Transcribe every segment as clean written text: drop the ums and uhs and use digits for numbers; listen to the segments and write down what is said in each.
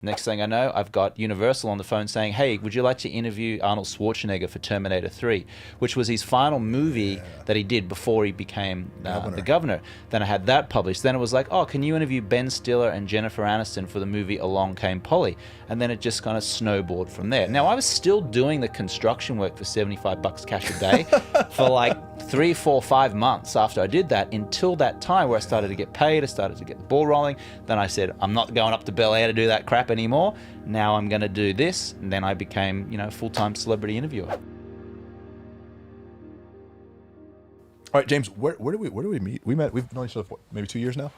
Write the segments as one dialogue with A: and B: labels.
A: Next thing I know, I've got Universal on the phone saying, hey, would you like to interview Arnold Schwarzenegger for Terminator 3, which was his final movie that he did before he became the governor. Then I had that published. Then it was like, oh, can you interview Ben Stiller and Jennifer Aniston for the movie Along Came Polly? And then it just kind of snowballed from there. Now, I was still doing the construction work for $75 cash a day for like 3, 4, 5 months after I did that, until that time where I started to get paid, I started to get the ball rolling. Then I said, I'm not going up to Bel Air to do that crap anymore. Now I'm going to do this. And then I became, a full-time celebrity interviewer.
B: All right, James, where do we meet? We've known each other for maybe 2 years now.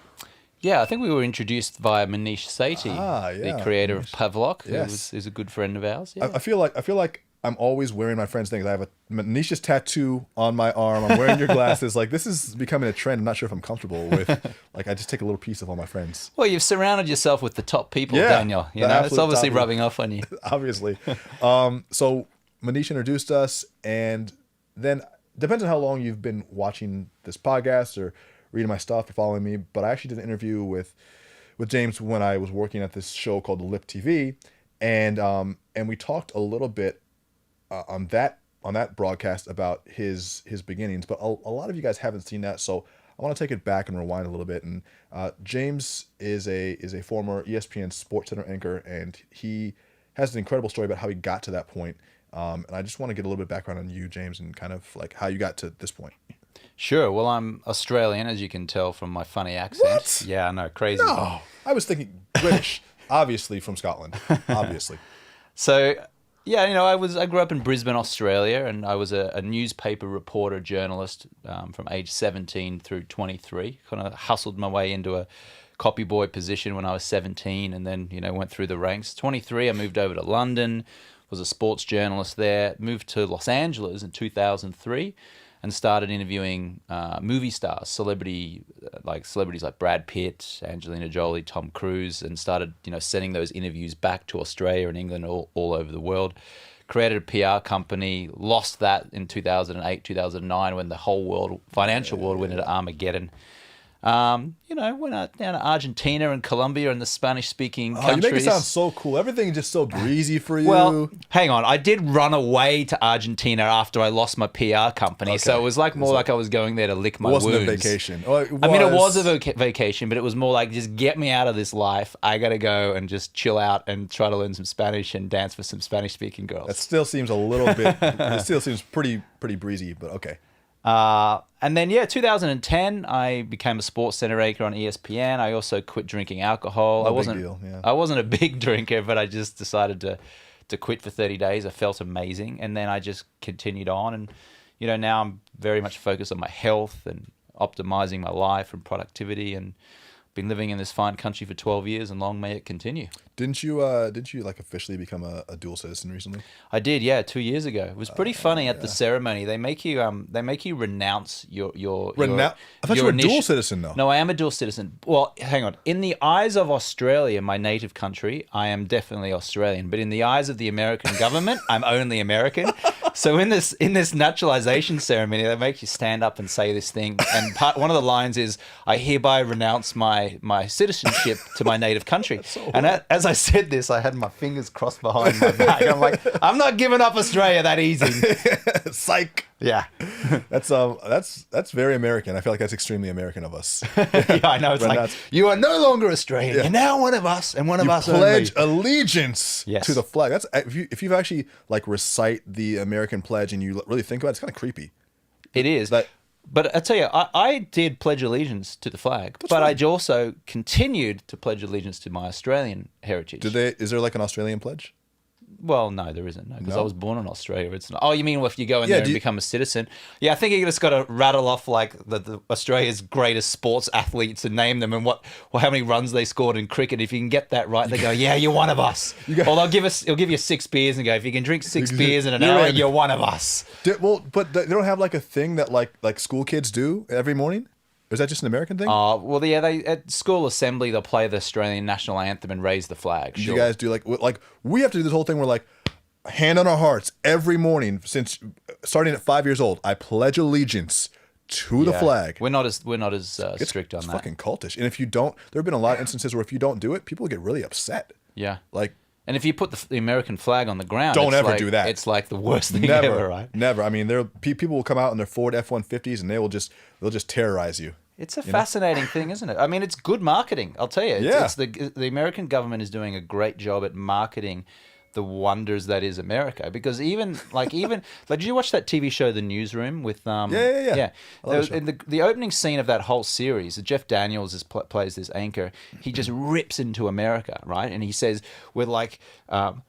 A: Yeah, I think we were introduced via Manish Sethi, the creator of Pavlok, who's a good friend of ours. Yeah.
B: I feel like I'm always wearing my friend's things. I have a Manisha's tattoo on my arm. I'm wearing your glasses. Like, this is becoming a trend. I'm not sure if I'm comfortable with. Like, I just take a little piece of all my friends.
A: Well, you've surrounded yourself with the top people, Daniel. It's obviously rubbing off on you.
B: Obviously. So Manish introduced us, and then depends on how long you've been watching this podcast or reading my stuff or following me. But I actually did an interview with James when I was working at this show called The Lip TV, and we talked a little bit on that broadcast about his beginnings, but a lot of you guys haven't seen that, so I want to take it back and rewind a little bit. And James is a former ESPN SportsCenter anchor, and he has an incredible story about how he got to that point. And I just want to get a little bit of background on you, James, and kind of like how you got to this point.
A: Sure. Well, I'm Australian, as you can tell from my funny accent.
B: What?
A: Yeah, I know, crazy.
B: No, I was thinking British, obviously from Scotland, obviously.
A: So. Yeah, I grew up in Brisbane, Australia, and I was a newspaper reporter, journalist from age 17 through 23. Kind of hustled my way into a copy boy position when I was 17, and then, went through the ranks. 23, I moved over to London, was a sports journalist there, moved to Los Angeles in 2003, and started interviewing movie stars, celebrities like Brad Pitt, Angelina Jolie, Tom Cruise, and started, sending those interviews back to Australia and England, all over the world. Created a PR company, lost that in 2008, 2009, when the whole financial world went into Armageddon. Went out down to Argentina and Colombia and the Spanish-speaking countries.
B: You make it sound so cool. Everything is just so breezy for you.
A: Well, hang on. I did run away to Argentina after I lost my PR company, so it was more like I was going there to lick my wounds. It wasn't
B: a vacation. Well,
A: I mean, it was a vacation, but it was more like, just get me out of this life. I got to go and just chill out and try to learn some Spanish and dance for some Spanish-speaking girls.
B: That still seems a little bit... It still seems pretty breezy, but okay.
A: And then, 2010, I became a sports center anchor on ESPN. I also quit drinking alcohol.
B: No big deal, yeah.
A: I wasn't a big drinker, but I just decided to quit for 30 days. I felt amazing. And then I just continued on. And, now I'm very much focused on my health and optimizing my life and productivity, and been living in this fine country for 12 years, and long may it continue.
B: Didn't you officially become a dual citizen recently?
A: I did, 2 years ago. It was pretty funny at the ceremony. They make you renounce your
B: I thought you were a dual citizen, though.
A: No, I am a dual citizen. Well, hang on. In the eyes of Australia, my native country, I am definitely Australian. But in the eyes of the American government, I'm only American. So in this naturalization ceremony, they make you stand up and say this thing. And one of the lines is, I hereby renounce my citizenship to my native country. And as I said this, I had my fingers crossed behind my back. I'm like, I'm not giving up Australia that easy.
B: Psych.
A: Yeah.
B: That's very American. I feel like that's extremely American of us.
A: Yeah, I know. It's like, you are no longer Australian. Yeah. You're now one of us, and one of us
B: pledge
A: only.
B: allegiance to the flag. That's if you've actually recite the American pledge and you really think about it, it's kind of creepy.
A: It is. But I tell you, I did pledge allegiance to the flag, but I also continued to pledge allegiance to my Australian heritage.
B: Is there an Australian pledge?
A: Well, no, there isn't. Because I was born in Australia. It's not. Oh, you mean if you go in there and become a citizen? Yeah, I think you just got to rattle off the Australia's greatest sports athletes and name them and how many runs they scored in cricket. If you can get that right, they go, yeah, you're one of us. Or they'll give you 6 beers and go, if you can drink 6 beers in an hour, you're one of us.
B: But they don't have a thing that like school kids do every morning? Or is that just an American thing?
A: Well, yeah. They at school assembly they'll play the Australian national anthem and raise the flag.
B: Sure. You guys do we have to do this whole thing where hand on our hearts every morning since starting at 5 years old. I pledge allegiance to the flag.
A: We're not as strict on that.
B: It's fucking cultish. And if you don't, there have been a lot of instances where if you don't do it, people get really upset.
A: Yeah.
B: Like,
A: And if you put the American flag on the ground,
B: don't
A: it's
B: ever
A: like,
B: do that.
A: It's like the worst thing
B: never,
A: ever, right?
B: never. I mean, people will come out in their Ford F-150s and they'll just terrorize you.
A: It's a fascinating thing, isn't it? I mean, it's good marketing. I'll tell you. It's the American government is doing a great job at marketing the wonders that is America. Because even did you watch that TV show The Newsroom with
B: Yeah.
A: In the opening scene of that whole series, Jeff Daniels plays this anchor. He just rips into America, right? And he says, "We're like,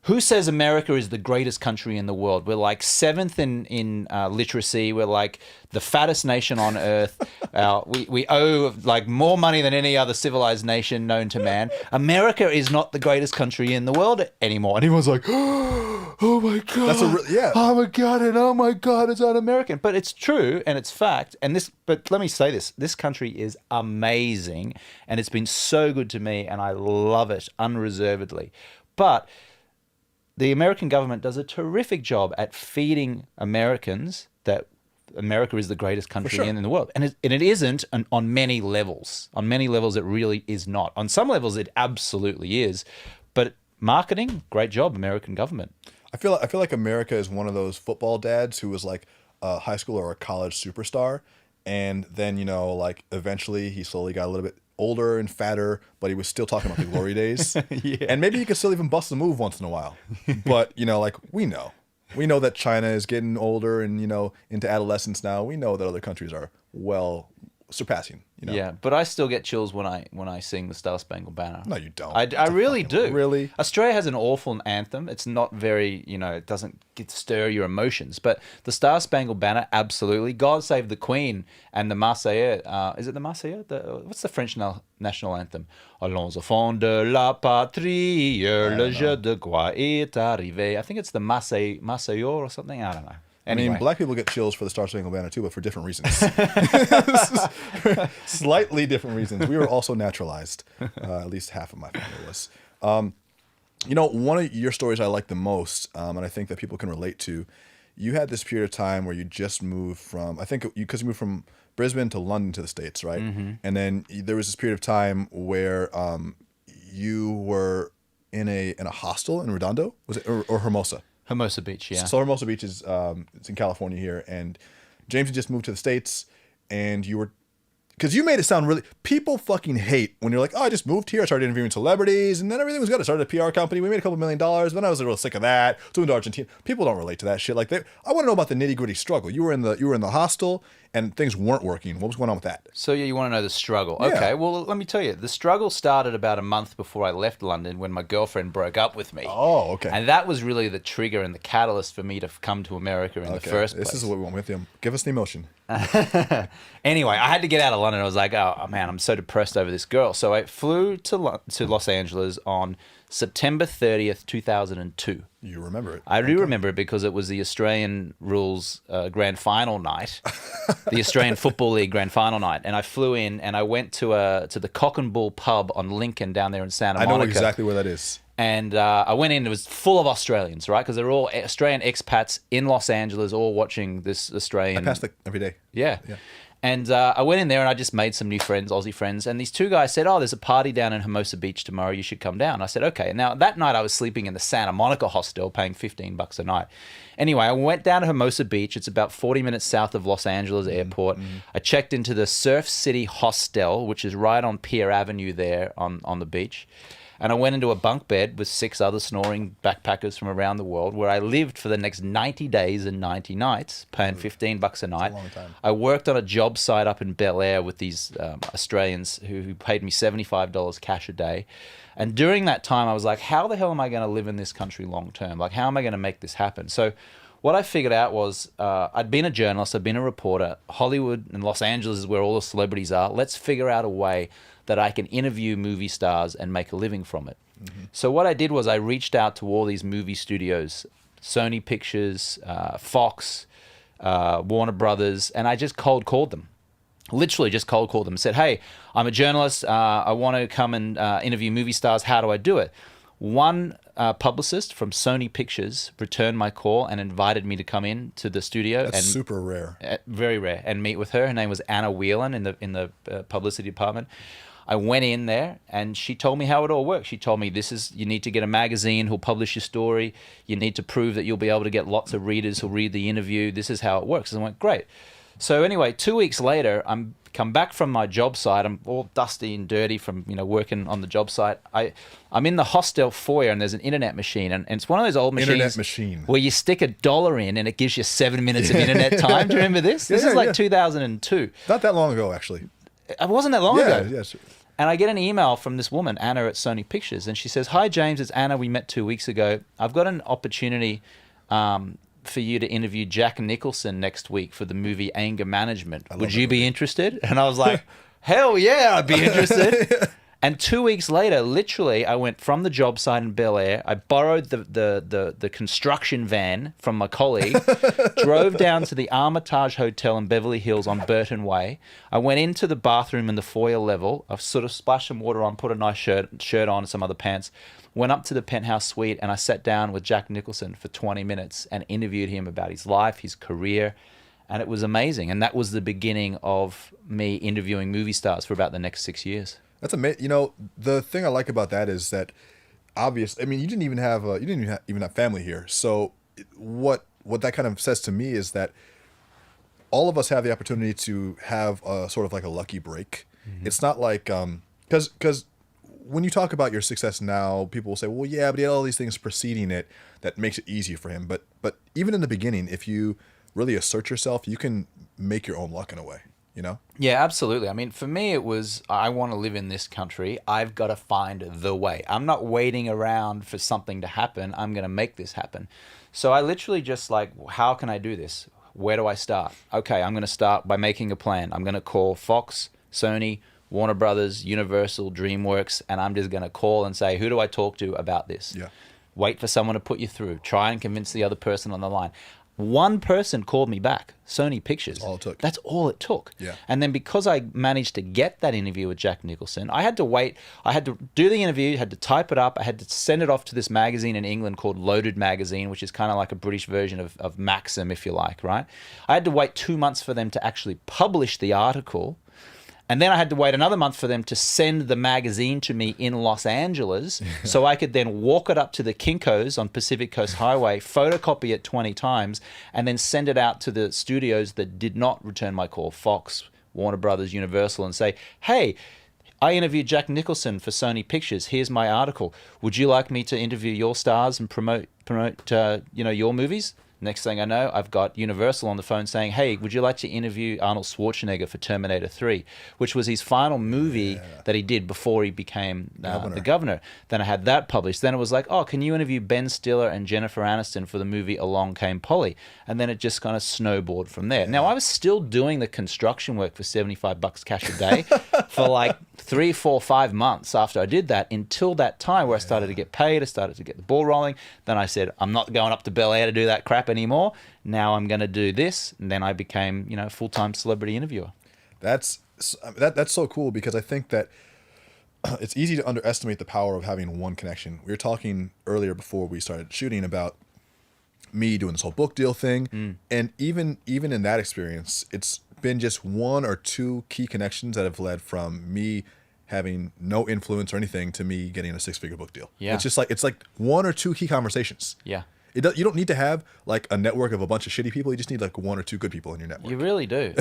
A: who says America is the greatest country in the world? We're like 7th in literacy. We're like the fattest nation on earth. We owe like more money than any other civilized nation known to man. America is not the greatest country in the world anymore." And everyone's like, "Oh my god, oh my god, and oh my god, it's un-American." But it's true and it's fact. But let me say this country is amazing, and it's been so good to me, and I love it unreservedly. But the American government does a terrific job at feeding Americans that America is the greatest country in the world. And it isn't on many levels. On many levels, it really is not. On some levels, it absolutely is. But marketing, great job, American government.
B: I feel like America is one of those football dads who was like a high school or a college superstar. And then, like eventually he slowly got a little bit older and fatter, but he was still talking about the glory days.
A: Yeah.
B: And maybe he could still even bust a move once in a while. But, like we know that China is getting older and, into adolescence now. We know that other countries are well surpassing,
A: Yeah, but I still get chills when I sing the Star Spangled Banner.
B: No, you don't.
A: I really do.
B: Really?
A: Australia has an awful anthem. It's not very, it doesn't stir your emotions. But the Star Spangled Banner, absolutely. God Save the Queen and the Marseillaise. Is it the Marseillaise? What's the French national anthem? Allons enfants de la patrie, le jeu de gloire est arrivé. I think it's the Marseillaise or something. I don't know. Anyway.
B: I mean, black people get chills for the Star Spangled Banner too, but for different reasons. Slightly different reasons. We were also naturalized. At least half of my family was. One of your stories I like the most, and I think that people can relate to, you had this period of time where you just moved from, because you moved from Brisbane to London to the States, right? Mm-hmm. And then there was this period of time where you were in a hostel in Redondo, was it, or Hermosa?
A: Hermosa Beach, yeah.
B: So Hermosa Beach is it's in California here, and James had just moved to the States, and you were, because you made it sound really, people fucking hate when you're like, oh, I just moved here, I started interviewing celebrities, and then everything was good. I started a PR company, we made a couple $1 million, then I was real sick of that, so moved to Argentina. People don't relate to that shit. Like, I want to know about the nitty gritty struggle. You were in the hostel, and things weren't working. What was going on with that?
A: So you want to know the struggle.
B: Yeah.
A: Okay, well, let me tell you. The struggle started about a month before I left London when my girlfriend broke up with me.
B: Oh, okay.
A: And that was really the trigger and the catalyst for me to come to America in the first place.
B: This is what we want with you. Give us the emotion.
A: Anyway, I had to get out of London. I was like, oh man, I'm so depressed over this girl. So I flew to Los Angeles on September 30th, 2002.
B: You remember it.
A: I do remember it because it was the Australian Rules Grand Final night, the Australian Football League Grand Final night. And I flew in and I went to the Cock and Bull pub on Lincoln down there in Santa Monica.
B: I know exactly where that is.
A: And I went in, it was full of Australians, right? Because they're all Australian expats in Los Angeles, all watching this Australian...
B: I pass every day.
A: Yeah. And I went in there and I just made some new friends, Aussie friends. And these two guys said, oh, there's a party down in Hermosa Beach tomorrow. You should come down. I said, okay. And now that night I was sleeping in the Santa Monica hostel, paying $15 a night. Anyway, I went down to Hermosa Beach. It's about 40 minutes south of Los Angeles airport. Mm-hmm. I checked into the Surf City Hostel, which is right on Pier Avenue there on the beach. And I went into a bunk bed with 6 other snoring backpackers from around the world, where I lived for the next 90 days and 90 nights, paying $15 a night.
B: That's a long time.
A: I worked on a job site up in Bel Air with these Australians who paid me $75 cash a day. And during that time, I was like, how the hell am I going to live in this country long term? Like, how am I going to make this happen? So what I figured out was I'd been a journalist, I'd been a reporter. Hollywood and Los Angeles is where all the celebrities are. Let's figure out a way that I can interview movie stars and make a living from it. Mm-hmm. So what I did was I reached out to all these movie studios, Sony Pictures, Fox, Warner Brothers, and I just cold called them. Literally just cold called them and said, hey, I'm a journalist. I want to come and interview movie stars. How do I do it? One publicist from Sony Pictures returned my call and invited me to come in to the studio.
B: That's super rare.
A: Very rare. And meet with her. Her name was Anna Whelan in the publicity department. I went in there and she told me how it all works. She told me, you need to get a magazine who'll publish your story. You need to prove that you'll be able to get lots of readers who'll read the interview. This is how it works. And I went, great. So anyway, 2 weeks later, I'm come back from my job site. I'm all dusty and dirty from, working on the job site. I'm in the hostel foyer and there's an internet machine. And it's one of those old machines where you stick $1 in and it gives you 7 minutes of internet time. Do you remember this? This is like 2002.
B: Not that long ago, actually.
A: It wasn't that long ago.
B: Yes.
A: And I get an email from this woman, Anna at Sony Pictures, and she says, "Hi, James, it's Anna. We met 2 weeks ago. I've got an opportunity for you to interview Jack Nicholson next week for the movie Anger Management. Would you be interested?" And I was like, hell yeah, I'd be interested. And 2 weeks later, literally, I went from the job site in Bel Air. I borrowed the construction van from my colleague, drove down to the Armitage Hotel in Beverly Hills on Burton Way. I went into the bathroom in the foyer level. I sort of splashed some water on, put a nice shirt on and some other pants. Went up to the penthouse suite and I sat down with Jack Nicholson for 20 minutes and interviewed him about his life, his career. And it was amazing. And that was the beginning of me interviewing movie stars for about the next 6 years.
B: That's amazing. The thing I like about that is that, obviously, I mean, you didn't even have family here. So what that kind of says to me is that all of us have the opportunity to have a sort of like a lucky break. Mm-hmm. It's not like because when you talk about your success now, people will say, "Well, yeah, but he had all these things preceding it that makes it easier for him." But even in the beginning, if you really assert yourself, you can make your own luck in a way.
A: Yeah, absolutely. I mean, for me, it was, I want to live in this country. I've got to find the way. I'm not waiting around for something to happen. I'm going to make this happen. So I literally just how can I do this? Where do I start? Okay, I'm going to start by making a plan. I'm going to call Fox, Sony, Warner Brothers, Universal, DreamWorks, and I'm just going to call and say, who do I talk to about this?
B: Yeah.
A: Wait for someone to put you through. Try and convince the other person on the line. One person called me back, Sony Pictures.
B: That's all it took.
A: That's all it took.
B: Yeah.
A: And then because I managed to get that interview with Jack Nicholson, I had to wait. I had to do the interview, had to type it up. I had to send it off to this magazine in England called Loaded Magazine, which is kind of like a British version of Maxim, if you like, right? I had to wait 2 months for them to actually publish the article. And then I had to wait another month for them to send the magazine to me in Los Angeles so I could then walk it up to the Kinko's on Pacific Coast Highway, photocopy it 20 times, and then send it out to the studios that did not return my call, Fox, Warner Brothers, Universal, and say, "Hey, I interviewed Jack Nicholson for Sony Pictures. Here's my article. Would you like me to interview your stars and promote your movies?" Next thing I know, I've got Universal on the phone saying, "Hey, would you like to interview Arnold Schwarzenegger for Terminator 3, which was his final movie that he did before he became the governor." Then I had that published. Then it was like, "Oh, can you interview Ben Stiller and Jennifer Aniston for the movie Along Came Polly?" And then it just kind of snowballed from there. Now, I was still doing the construction work for $75 cash a day for like 3, 4, 5 months after I did that, until that time where I started to get paid. I started to get the ball rolling. Then I said, "I'm not going up to Bel Air to do that crap anymore. Now I'm going to do this." And then I became, a full-time celebrity interviewer.
B: That's so cool, because I think that it's easy to underestimate the power of having one connection. We were talking earlier before we started shooting about me doing this whole book deal thing. And even in that experience, it's been just one or two key connections that have led from me having no influence or anything to me getting a 6-figure book deal.
A: Yeah.
B: It's like one or two key conversations.
A: Yeah.
B: You don't need to have like a network of a bunch of shitty people. You just need like one or two good people in your network.
A: You really do.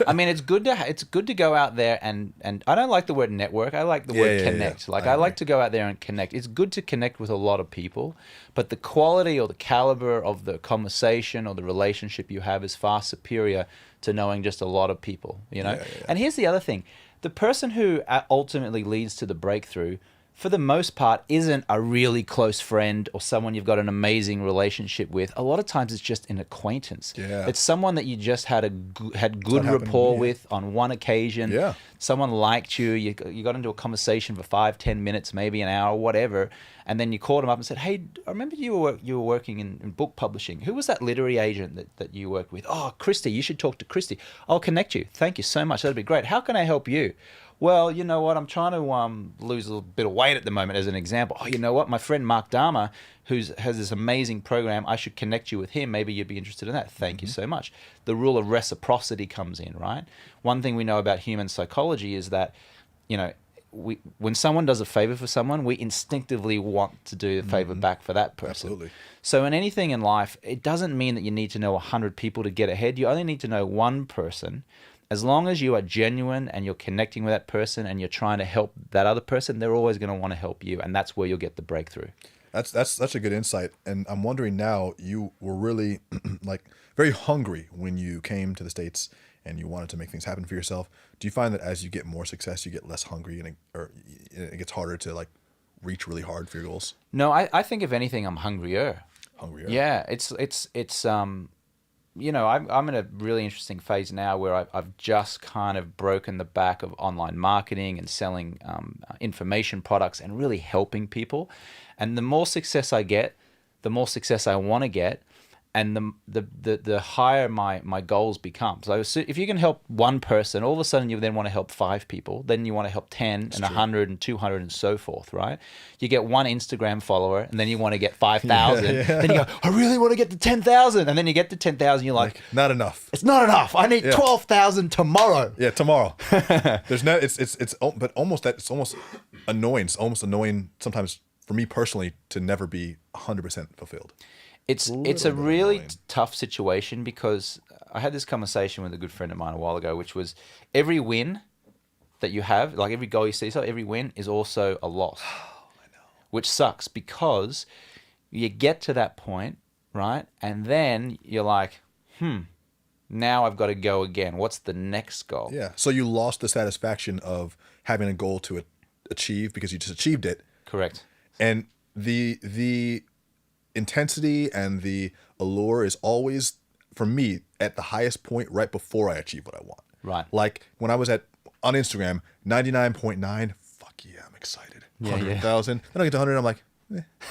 A: I mean, it's good to go out there and I don't like the word network. I like the word connect.
B: Yeah.
A: Like I like to go out there and connect. It's good to connect with a lot of people, but the quality or the caliber of the conversation or the relationship you have is far superior to knowing just a lot of people,
B: Yeah.
A: And here's the other thing. The person who ultimately leads to the breakthrough, for the most part, isn't a really close friend or someone you've got an amazing relationship with. A lot of times it's just an acquaintance.
B: Yeah.
A: It's someone that you just had good rapport with on one occasion.
B: Yeah.
A: Someone liked you. You got into a conversation for 5-10 minutes, maybe an hour, whatever. And then you called them up and said, "Hey, I remember you were working in book publishing. Who was that literary agent that you worked with?" "Oh, Christy, you should talk to Christy. I'll connect you. Thank you so much. That'd be great. How can I help you?" "Well, you know what? I'm trying to lose a little bit of weight at the moment," as an example. "Oh, you know what? My friend Mark Dahmer, has this amazing program. I should connect you with him. Maybe you'd be interested in that." Thank you so much. The rule of reciprocity comes in, right? One thing we know about human psychology is that, when someone does a favor for someone, we instinctively want to do the favor back for that person.
B: Absolutely.
A: So in anything in life, it doesn't mean that you need to know 100 people to get ahead. You only need to know one person. As long as you are genuine and you're connecting with that person and you're trying to help that other person, they're always going to want to help you, and that's where you'll get the breakthrough.
B: That's such a good insight. And I'm wondering now, you were really like very hungry when you came to the States and you wanted to make things happen for yourself. Do you find that as you get more success, you get less hungry or it gets harder to like reach really hard for your goals?
A: No, I think if anything, I'm hungrier.
B: Hungrier?
A: Yeah, it's you know, I'm in a really interesting phase now where I've just kind of broken the back of online marketing and selling information products and really helping people. And the more success I get, the more success I want to get, and the higher my goals become. So if you can help one person, all of a sudden you then want to help 5 people, then you want to help 10 and 100 and 200 and so forth, right? You get one Instagram follower and then you want to get 5,000. Yeah. Then you go, I really want to get to 10,000. And then you get to 10,000, you're like,
B: not enough.
A: It's not enough. I need 12,000 tomorrow.
B: Yeah, tomorrow. There's no, but almost that, it's almost annoying. It's almost annoying sometimes for me personally to never be 100% fulfilled.
A: It's a really tough situation because I had this conversation with a good friend of mine a while ago, which was every win that you have, like every goal you see, so every win is also a loss. Oh, I know. Which sucks because you get to that point, right? And then you're like, now I've got to go again. What's the next goal?
B: Yeah. So you lost the satisfaction of having a goal to achieve because you just achieved it.
A: Correct.
B: And the intensity and the allure is always, for me, at the highest point right before I achieve what I want.
A: Right.
B: Like when I was on Instagram, 99.9, fuck yeah, I'm excited. 100,000. Then I get to 100, I'm like,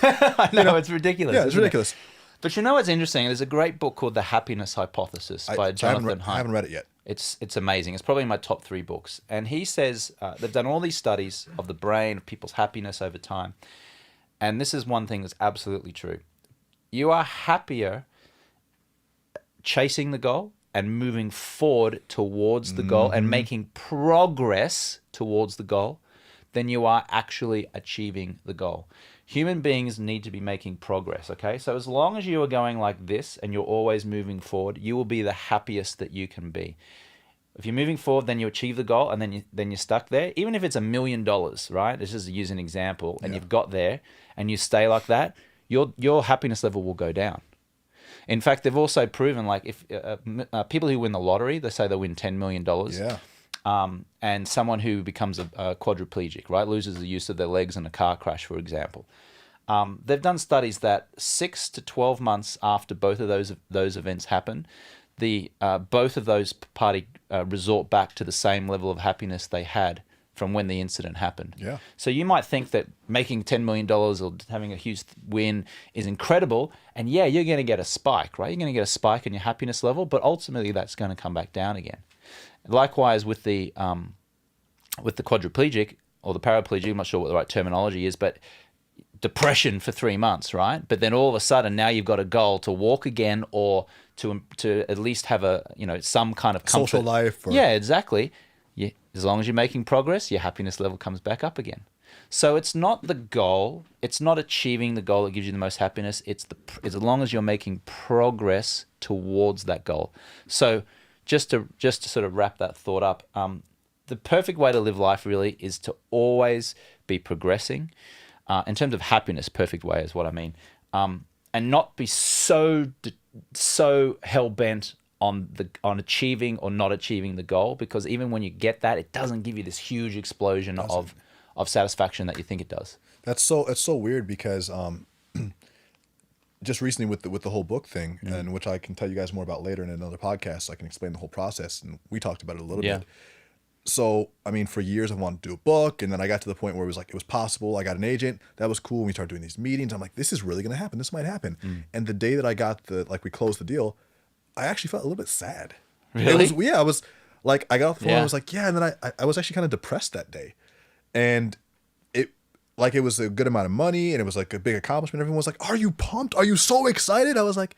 A: I know, it's ridiculous.
B: Yeah, it's ridiculous.
A: But you know what's interesting? There's a great book called The Happiness Hypothesis by Jonathan Haidt.
B: I haven't read it yet.
A: It's amazing. It's probably in my top 3 books. And he says they've done all these studies of the brain, of people's happiness over time. And this is one thing that's absolutely true. You are happier chasing the goal and moving forward towards the goal and making progress towards the goal than you are actually achieving the goal. Human beings need to be making progress, okay? So as long as you are going like this and you're always moving forward, you will be the happiest that you can be. If you're moving forward, then you achieve the goal, and then you're stuck there. Even if it's $1 million, right? Let's just use an example, and you've got there, and you stay like that, your happiness level will go down. In fact, they've also proven, like, if people who win the lottery, they say they win $10 million. Yeah. And someone who becomes a quadriplegic, right, loses the use of their legs in a car crash, for example. They've done studies that 6 to 12 months after both of those events happen, both of those party resort back to the same level of happiness they had from when the incident happened. Yeah. So you might think that making $10 million or having a huge win is incredible, and yeah, you're going to get a spike, right? You're going to get a spike in your happiness level, but ultimately that's going to come back down again. Likewise with the quadriplegic or the paraplegic, I'm not sure what the right terminology is, but depression for 3 months, right? But then all of a sudden now you've got a goal to walk again or to at least have some kind of comfort.
B: Social life.
A: Yeah, exactly. Yeah, as long as you're making progress, your happiness level comes back up again. So it's not the goal. It's not achieving the goal that gives you the most happiness. It's as long as you're making progress towards that goal. So just to sort of wrap that thought up, the perfect way to live life really is to always be progressing. In terms of happiness, perfect way is what I mean, and not be so hell-bent on achieving or not achieving the goal, because even when you get that, it doesn't give you this huge explosion of satisfaction that you think it does.
B: It's so weird because just recently with the whole book thing, and which I can tell you guys more about later in another podcast, so I can explain the whole process, and we talked about it a little bit. So, I mean, for years I wanted to do a book, and then I got to the point where it was possible. I got an agent. That was cool. And we started doing these meetings. I'm like, this is really going to happen. This might happen. And the day that I got we closed the deal, I actually felt a little bit sad.
A: Really?
B: I was like, I got off the phone, I was like, yeah. And then I was actually kind of depressed that day. And it was a good amount of money, and it was like a big accomplishment. Everyone was like, are you pumped? Are you so excited? I was like,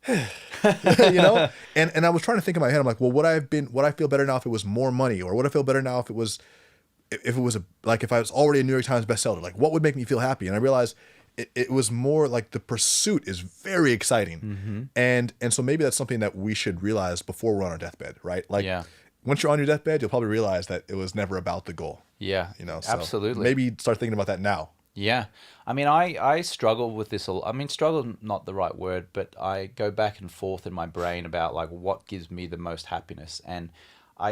B: and I was trying to think in my head, I'm like, well, would I feel better now if it was more money, or would I feel better now if it was if it was if I was already a New York Times bestseller, like what would make me feel happy? And I realized it was more like the pursuit is very exciting. And so maybe that's something that we should realize before we're on our deathbed, right? Like once you're on your deathbed, you'll probably realize that it was never about the goal.
A: Yeah,
B: so
A: absolutely.
B: Maybe start thinking about that now.
A: Yeah. I mean, I struggle with this. I mean, struggle, not the right word, but I go back and forth in my brain about like what gives me the most happiness. And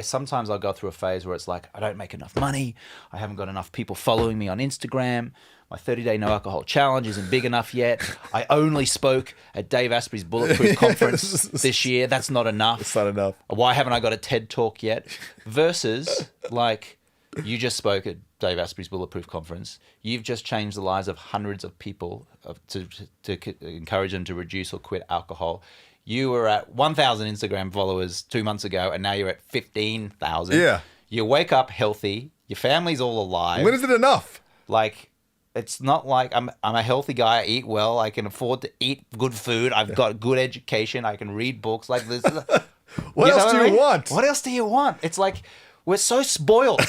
A: sometimes I'll go through a phase where it's like, I don't make enough money. I haven't got enough people following me on Instagram. My 30-day no alcohol challenge isn't big enough yet. I only spoke at Dave Asprey's Bulletproof conference this year. That's not enough.
B: It's not enough.
A: Why haven't I got a TED talk yet? Versus like, you just spoke at Dave Asprey's Bulletproof conference. You've just changed the lives of hundreds of people to encourage them to reduce or quit alcohol. You were at 1,000 Instagram followers 2 months ago, and now you're at 15,000.
B: Yeah.
A: You wake up healthy. Your family's all alive.
B: When is it enough?
A: Like, it's not like I'm a healthy guy. I eat well. I can afford to eat good food. I've got good education. I can read books. Like this.
B: What else do you want?
A: What else do you want? It's like, we're so spoiled.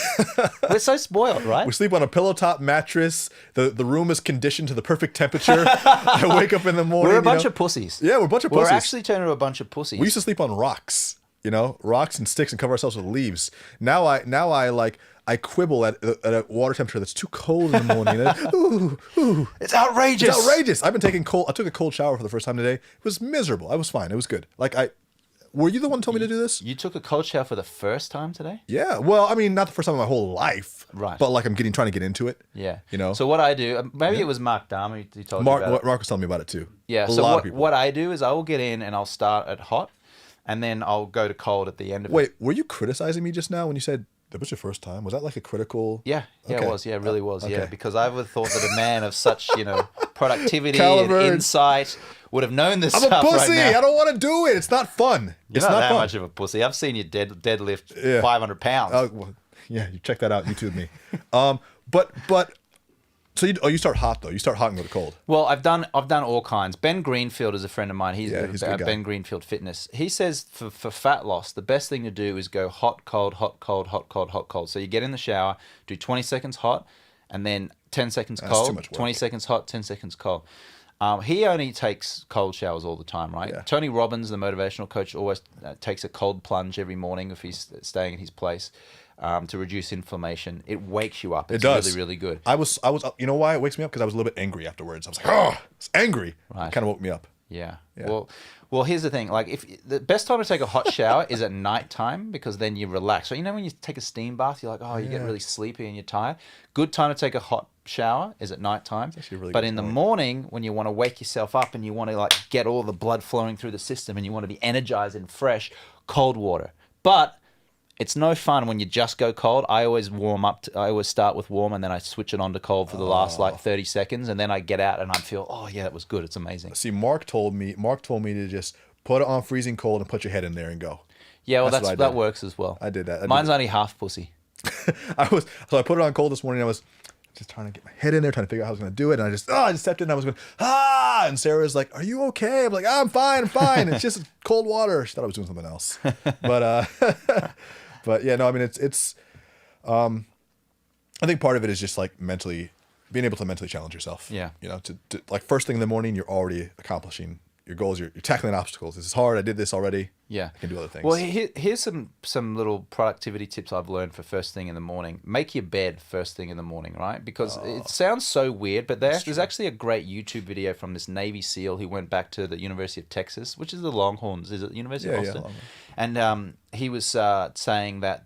A: We're so spoiled, right?
B: We sleep on a pillow top mattress. The room is conditioned to the perfect temperature. I wake up in the morning.
A: We're a bunch of pussies.
B: Yeah, we're a bunch of pussies.
A: We're actually turning into a bunch of pussies.
B: We used to sleep on rocks, rocks and sticks and cover ourselves with leaves. Now I quibble at a water temperature that's too cold in the morning.
A: It's outrageous.
B: It's outrageous. I took a cold shower for the first time today. It was miserable. I was fine. It was good. Were you the one who told me to do this?
A: You took a cold shower for the first time today?
B: Yeah. Well, I mean, not the first time in my whole life.
A: Right.
B: But like I'm trying to get into it.
A: Yeah.
B: So
A: what I do, maybe it was Mark Dahmer who told you about it.
B: Mark was telling me about it too.
A: Yeah. So what I do is I will get in and I'll start at hot, and then I'll go to cold at the end of it.
B: Wait, were you criticizing me just now when you said that was your first time? Was that like a critical?
A: Yeah,
B: okay.
A: It was. Yeah, it really was.
B: Okay.
A: Yeah, because I would have thought that a man of such, productivity
B: Caliber.
A: and insight would have known this
B: I'm
A: stuff
B: a pussy.
A: right now.
B: I don't want to do it. It's not fun.
A: You're not that much of a pussy. I've seen you deadlift 500 pounds.
B: Yeah, you check that out. YouTube me. But so you start hot though. You start hot and go to cold.
A: Well, I've done all kinds. Ben Greenfield is a friend of mine. He's
B: a good guy.
A: Ben Greenfield Fitness. He says for fat loss, the best thing to do is go hot, cold, hot, cold, hot, cold, hot, cold. So you get in the shower, do 20 seconds hot, and then 10 seconds
B: That's too
A: cold,
B: much work.
A: 20 seconds hot, 10 seconds cold. He only takes cold showers all the time, right?
B: Yeah.
A: Tony Robbins, the motivational coach, always takes a cold plunge every morning if he's staying at his place to reduce inflammation. It wakes you up. It's really, really good.
B: I was. You know why it wakes me up? Because I was a little bit angry afterwards. I was like, oh, it's angry.
A: Right.
B: It kind of woke me up.
A: Yeah. Well, here's the thing. Like, if the best time to take a hot shower is at nighttime, because then you relax. So when you take a steam bath, you're like, oh, you get really sleepy and you're tired. Good time to take a hot shower is at nighttime.
B: Really
A: but in the morning, when you want to wake yourself up and you want to get all the blood flowing through the system and you want to be energized and fresh, cold water. But it's no fun when you just go cold. I always warm up. I always start with warm and then I switch it on to cold for the last 30 seconds, and then I get out and I feel, oh yeah, that was good. It's amazing.
B: See, Mark told me to just put it on freezing cold and put your head in there and go.
A: Yeah, well, that works as well.
B: I did that.
A: Mine's only half pussy.
B: I put it on cold this morning. I was just trying to get my head in there, trying to figure out how I was going to do it. And I just stepped in and I was going, and Sarah's like, are you okay? I'm like, I'm fine. It's just cold water. She thought I was doing something else. But yeah, no, I mean, it's I think part of it is just being able to mentally challenge yourself.
A: Yeah.
B: To first thing in the morning, you're already accomplishing your goals. You're tackling obstacles. This is hard. I did this already.
A: Yeah.
B: I can do other things.
A: Well, here's some little productivity tips I've learned for first thing in the morning. Make your bed first thing in the morning, right? Because it sounds so weird, but there's actually a great YouTube video from this Navy SEAL who went back to the University of Texas, which is the Longhorns. Is it the University of Austin? Yeah, and he was saying that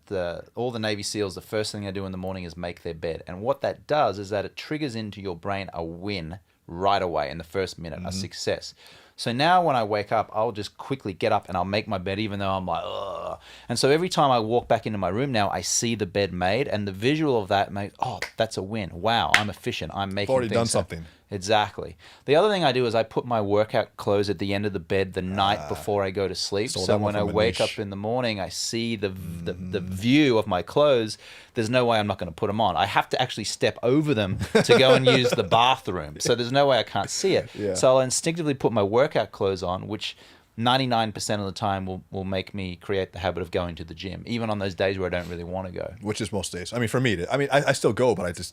A: all the Navy SEALs, the first thing they do in the morning is make their bed. And what that does is that it triggers into your brain a win right away in the first minute, a success. So now when I wake up, I'll just quickly get up and I'll make my bed even though I'm like, ugh. And so every time I walk back into my room now, I see the bed made, and the visual of that makes, that's a win. Wow, I'm efficient. I'm making
B: already
A: things
B: done something.
A: Exactly. The other thing I do is I put my workout clothes at the end of the bed the night before I go to sleep. So when I wake up in the morning, I see the view of my clothes. There's no way I'm not going to put them on. I have to actually step over them to go and use the bathroom. So there's no way I can't see it.
B: Yeah.
A: So I'll instinctively put my workout clothes on, which 99% of the time will make me create the habit of going to the gym, even on those days where I don't really want to go.
B: Which is most days. I mean, for me, I still go, but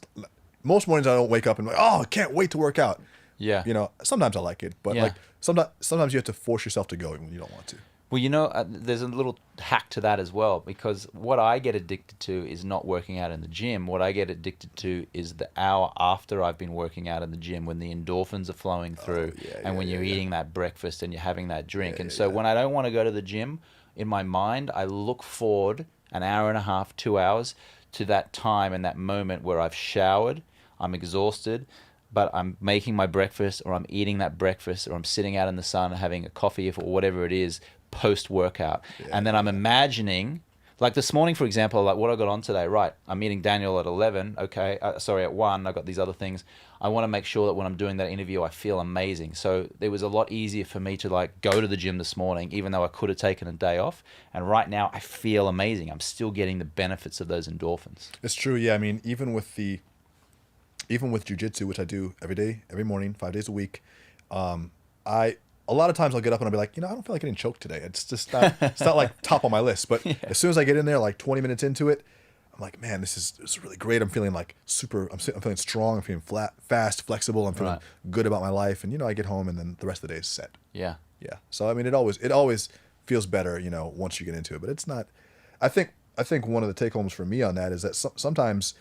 B: most mornings I don't wake up and like, oh, I can't wait to work out.
A: Yeah.
B: You know, sometimes I like it, but
A: Yeah.
B: like sometimes you have to force yourself to go when you don't want to.
A: Well, you know, there's a little hack to that as well, because what I get addicted to is not working out in the gym. What I get addicted to is the hour after I've been working out in the gym, when the endorphins are flowing through, and when you're eating that breakfast and you're having that drink. And so when I don't want to go to the gym, in my mind, I look forward an hour and a half, 2 hours to that time and that moment where I've showered, I'm exhausted, but I'm making my breakfast, or I'm eating that breakfast, or I'm sitting out in the sun having a coffee or whatever it is, post-workout. And then I'm imagining, like this morning, for example, like what I got on today, right, I'm meeting Daniel at 11, okay, at 1, I've got these other things. I want to make sure that when I'm doing that interview, I feel amazing. So it was a lot easier for me to like go to the gym this morning, even though I could have taken a day off. And right now I feel amazing. I'm still getting the benefits of those endorphins.
B: It's true, yeah. I mean, even with jiu-jitsu, which I do every day, every morning, 5 days a week, a lot of times I'll get up and I'll be like, you know, I don't feel like getting choked today. It's just not, it's not like top on my list. But as soon as I get in there, like 20 minutes into it, I'm like, man, this is really great. I'm feeling like I'm feeling strong. I'm feeling fast, flexible. I'm feeling good about my life. And, you know, I get home and then the rest of the day is set.
A: Yeah.
B: Yeah. So, I mean, it always feels better, you know, once you get into it. But it's not, I think one of the take homes for me on that is that sometimes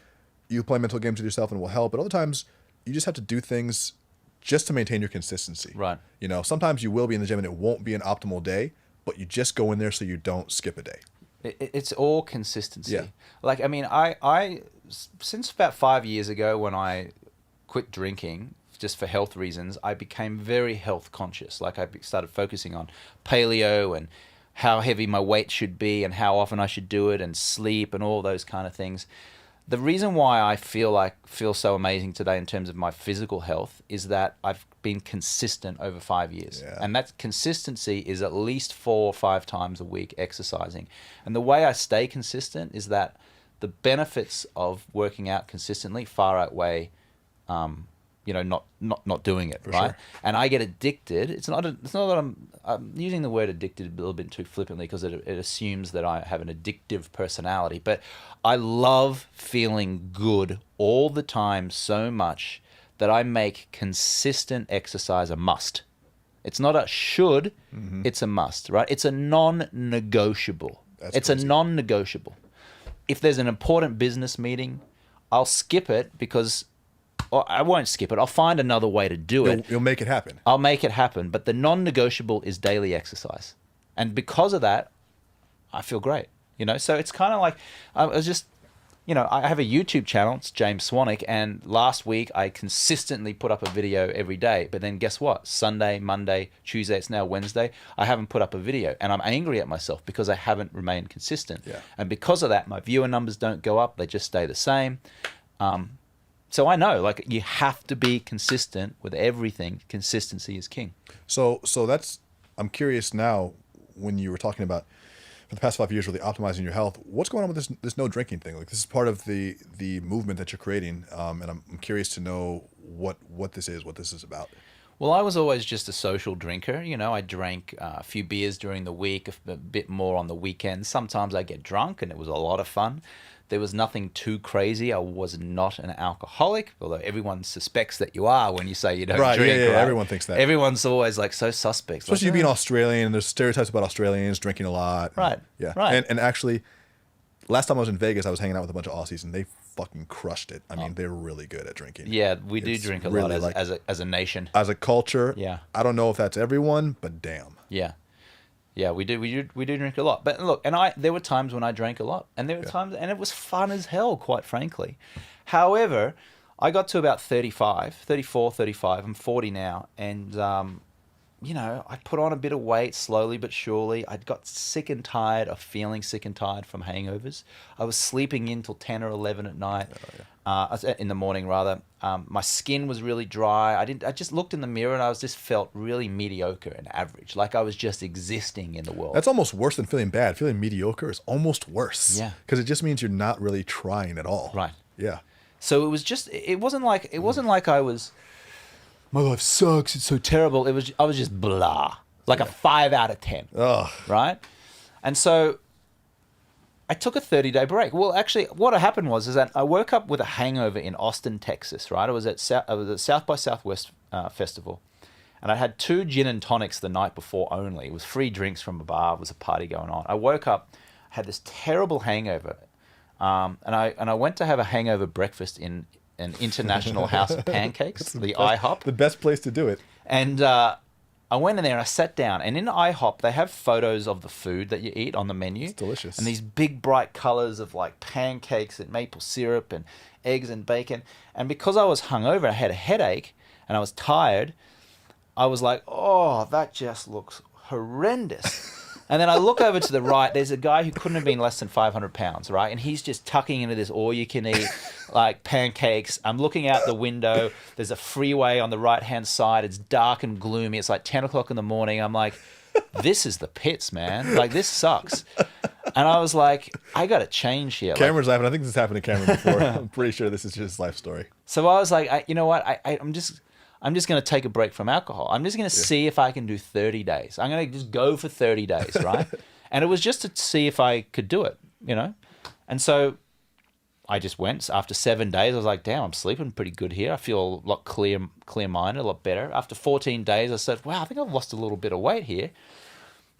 B: you play mental games with yourself and it will help. But other times you just have to do things just to maintain your consistency.
A: Right.
B: You know, sometimes you will be in the gym and it won't be an optimal day, but you just go in there so you don't skip a day.
A: It's all consistency.
B: Yeah.
A: Like, I mean, I since about 5 years ago when I quit drinking just for health reasons, I became very health conscious. Like, I started focusing on paleo and how heavy my weight should be and how often I should do it and sleep and all those kind of things. The reason why I feel so amazing today in terms of my physical health is that I've been consistent over 5 years.
B: Yeah.
A: And that consistency is at least 4 or 5 times a week exercising. And the way I stay consistent is that the benefits of working out consistently far outweigh not doing it, right? Sure. And I get addicted. It's not that I'm using the word addicted a little bit too flippantly because it assumes that I have an addictive personality. But I love feeling good all the time so much that I make consistent exercise a must. It's not a should, it's a must, right? It's a non-negotiable. It's crazy. A non-negotiable. If there's an important business meeting, I'll skip it because... Or I won't skip it. I'll find another way to do it.
B: You'll make it happen.
A: I'll make it happen. But the non-negotiable is daily exercise. And because of that, I feel great. You know, so it's kind of like, I was just, you know, I have a YouTube channel. It's James Swanwick. And last week I consistently put up a video every day. But then guess what? Sunday, Monday, Tuesday, it's now Wednesday. I haven't put up a video. And I'm angry at myself because I haven't remained consistent.
B: Yeah.
A: And because of that, my viewer numbers don't go up. They just stay the same. So I know, like, you have to be consistent with everything. Consistency is king.
B: So that's, I'm curious now, when you were talking about for the past 5 years really optimizing your health, what's going on with this no drinking thing? Like, this is part of the movement that you're creating, and I'm curious to know what this is about.
A: Well, I was always just a social drinker. You know, I drank a few beers during the week, a bit more on the weekends. Sometimes I get drunk, and it was a lot of fun. There was nothing too crazy. I was not an alcoholic, although everyone suspects that you are when you say you don't drink.
B: Yeah,
A: right?
B: Everyone thinks that.
A: Everyone's always like so suspect.
B: Especially
A: like,
B: you being Australian, and there's stereotypes about Australians drinking a lot.
A: Right.
B: Yeah.
A: Right.
B: And actually, last time I was in Vegas, I was hanging out with a bunch of Aussies, and they fucking crushed it. I mean, they're really good at drinking.
A: Yeah, we do drink a lot as a nation.
B: As a culture.
A: Yeah.
B: I don't know if that's everyone, but damn.
A: Yeah. Yeah, we do drink a lot. But look, and there were times when I drank a lot, and there were times, and it was fun as hell, quite frankly. However, I got to about 34, 35, I'm 40 now, and, you know, I put on a bit of weight slowly but surely. I got sick and tired of feeling sick and tired from hangovers. I was sleeping in till 10 or 11 at night, in the morning rather. My skin was really dry. I just looked in the mirror and I just felt really mediocre and average, like I was just existing in the world.
B: That's almost worse than feeling bad. Feeling mediocre is almost worse.
A: Yeah.
B: Because it just means you're not really trying at all.
A: Right.
B: Yeah.
A: So it wasn't like I was, my life sucks, it's so terrible. I was just blah. like a 5 out of 10, right? And so I took a 30-day break. Well, actually, what happened was that I woke up with a hangover in Austin, Texas, right? I was at South by Southwest Festival, and I had 2 gin and tonics the night before only. It was free drinks from a bar. It was a party going on. I woke up, had this terrible hangover, and I went to have a hangover breakfast in an international house of pancakes, the IHOP.
B: The best place to do it.
A: And I went in there and I sat down, and in IHOP they have photos of the food that you eat on the menu.
B: It's delicious.
A: And these big bright colors of like pancakes and maple syrup and eggs and bacon. And because I was hungover, I had a headache and I was tired, I was like, oh, that just looks horrendous. And then I look over to the right, there's a guy who couldn't have been less than 500 pounds, right? And he's just tucking into this all-you-can-eat, like, pancakes. I'm looking out the window. There's a freeway on the right-hand side. It's dark and gloomy. It's like 10 o'clock in the morning. I'm like, this is the pits, man. Like, this sucks. And I was like, I got to change here.
B: Cameron's laughing. I think this has happened to Cameron before. I'm pretty sure this is just his life story.
A: So I was like, you know what? I'm just going to take a break from alcohol. I'm just going to see if I can do 30 days. I'm going to just go for 30 days, right? And it was just to see if I could do it, you know? And so I just went. After 7 days, I was like, damn, I'm sleeping pretty good here. I feel a lot clear-minded, a lot better. After 14 days, I said, wow, I think I've lost a little bit of weight here.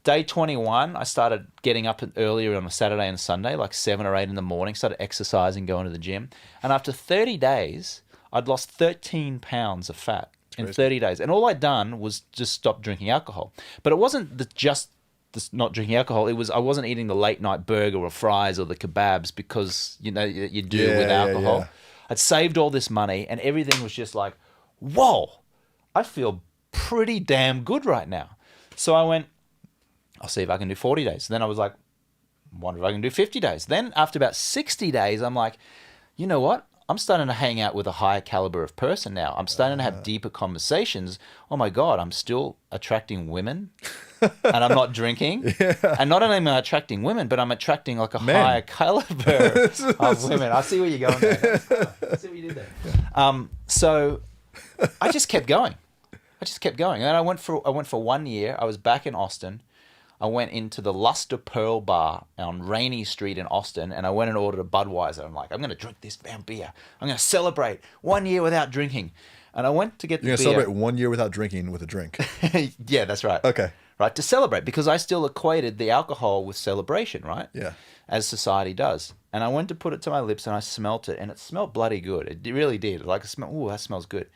A: Day 21, I started getting up earlier on a Saturday and Sunday, like 7 or 8 in the morning, started exercising, going to the gym. And after 30 days, I'd lost 13 pounds of fat in 30 days. And all I'd done was just stop drinking alcohol. But it wasn't just not drinking alcohol. It was I wasn't eating the late night burger or fries or the kebabs because, you know, you do with alcohol. I'd saved all this money and everything was just like, whoa, I feel pretty damn good right now. So I went, I'll see if I can do 40 days. Then I was like, wonder if I can do 50 days. Then after about 60 days, I'm like, you know what? I'm starting to hang out with a higher caliber of person now. I'm starting to have deeper conversations. Oh my God, I'm still attracting women and I'm not drinking. And not only am I attracting women, but I'm attracting like a higher caliber of women. I see where you're going there. I see what you did there. So I just kept going. And then I went for 1 year. I was back in Austin. I went into the Luster Pearl Bar on Rainey Street in Austin, and I went and ordered a Budweiser. I'm like, I'm going to drink this damn beer. I'm going to celebrate 1 year without drinking. And I went to get the beer.
B: You're going to celebrate 1 year without drinking with a drink.
A: Yeah, that's right.
B: Okay.
A: Right, to celebrate, because I still equated the alcohol with celebration, right?
B: Yeah.
A: As society does. And I went to put it to my lips, and I smelt it, and it smelled bloody good. It really did. Like, ooh, that smells good.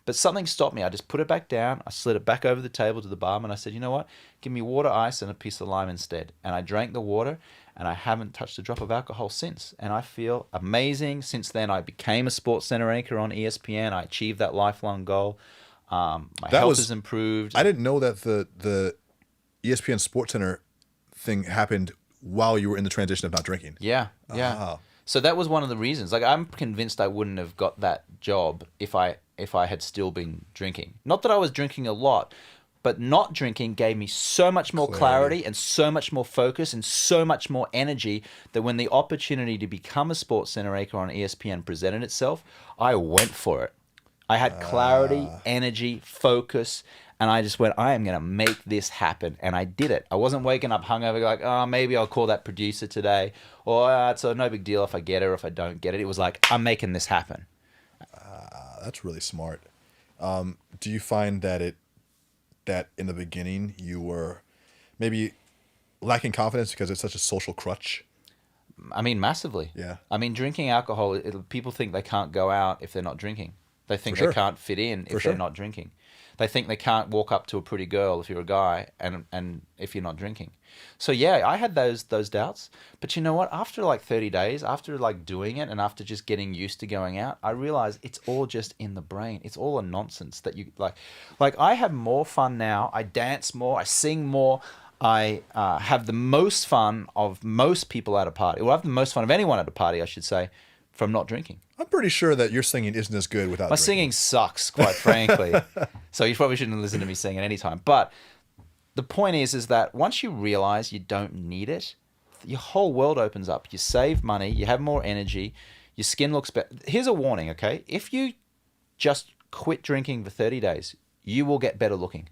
A: But something stopped me. I just put it back down. I slid it back over the table to the barman. I said, you know what? Give me water, ice, and a piece of lime instead. And I drank the water, and I haven't touched a drop of alcohol since. And I feel amazing. Since then, I became a Sports Center anchor on ESPN. I achieved that lifelong goal. My health has improved.
B: I didn't know that the ESPN Sports Center thing happened while you were in the transition of not drinking.
A: Yeah. So that was one of the reasons. Like, I'm convinced I wouldn't have got that job if I had still been drinking. Not that I was drinking a lot, but not drinking gave me so much more clarity and so much more focus and so much more energy that when the opportunity to become a Sports Center anchor on ESPN presented itself, I went for it. I had clarity, energy, focus, and I just went, I am going to make this happen. And I did it. I wasn't waking up hungover like, oh, maybe I'll call that producer today. Or it's no big deal if I get it or if I don't get it. It was like, I'm making this happen.
B: That's really smart. Do you find that in the beginning you were maybe lacking confidence because it's such a social crutch?
A: I mean, massively.
B: Yeah.
A: I mean, drinking alcohol, people think they can't go out if they're not drinking. They think they can't fit in if they're not drinking. They think they can't walk up to a pretty girl if you're a guy and if you're not drinking. So yeah, I had those doubts. But you know what? After like 30 days, after like doing it and after just getting used to going out, I realized it's all just in the brain. It's all a nonsense that you like I have more fun now. I dance more. I sing more. I have the most fun of most people at a party. Well, I have the most fun of anyone at a party, I should say, from not drinking.
B: I'm pretty sure that your singing isn't as good without
A: My singing sucks, quite frankly. So you probably shouldn't listen to me sing at any time. But the point is that once you realize you don't need it, your whole world opens up. You save money, you have more energy, your skin looks better. Here's a warning, okay? If you just quit drinking for 30 days, you will get better looking.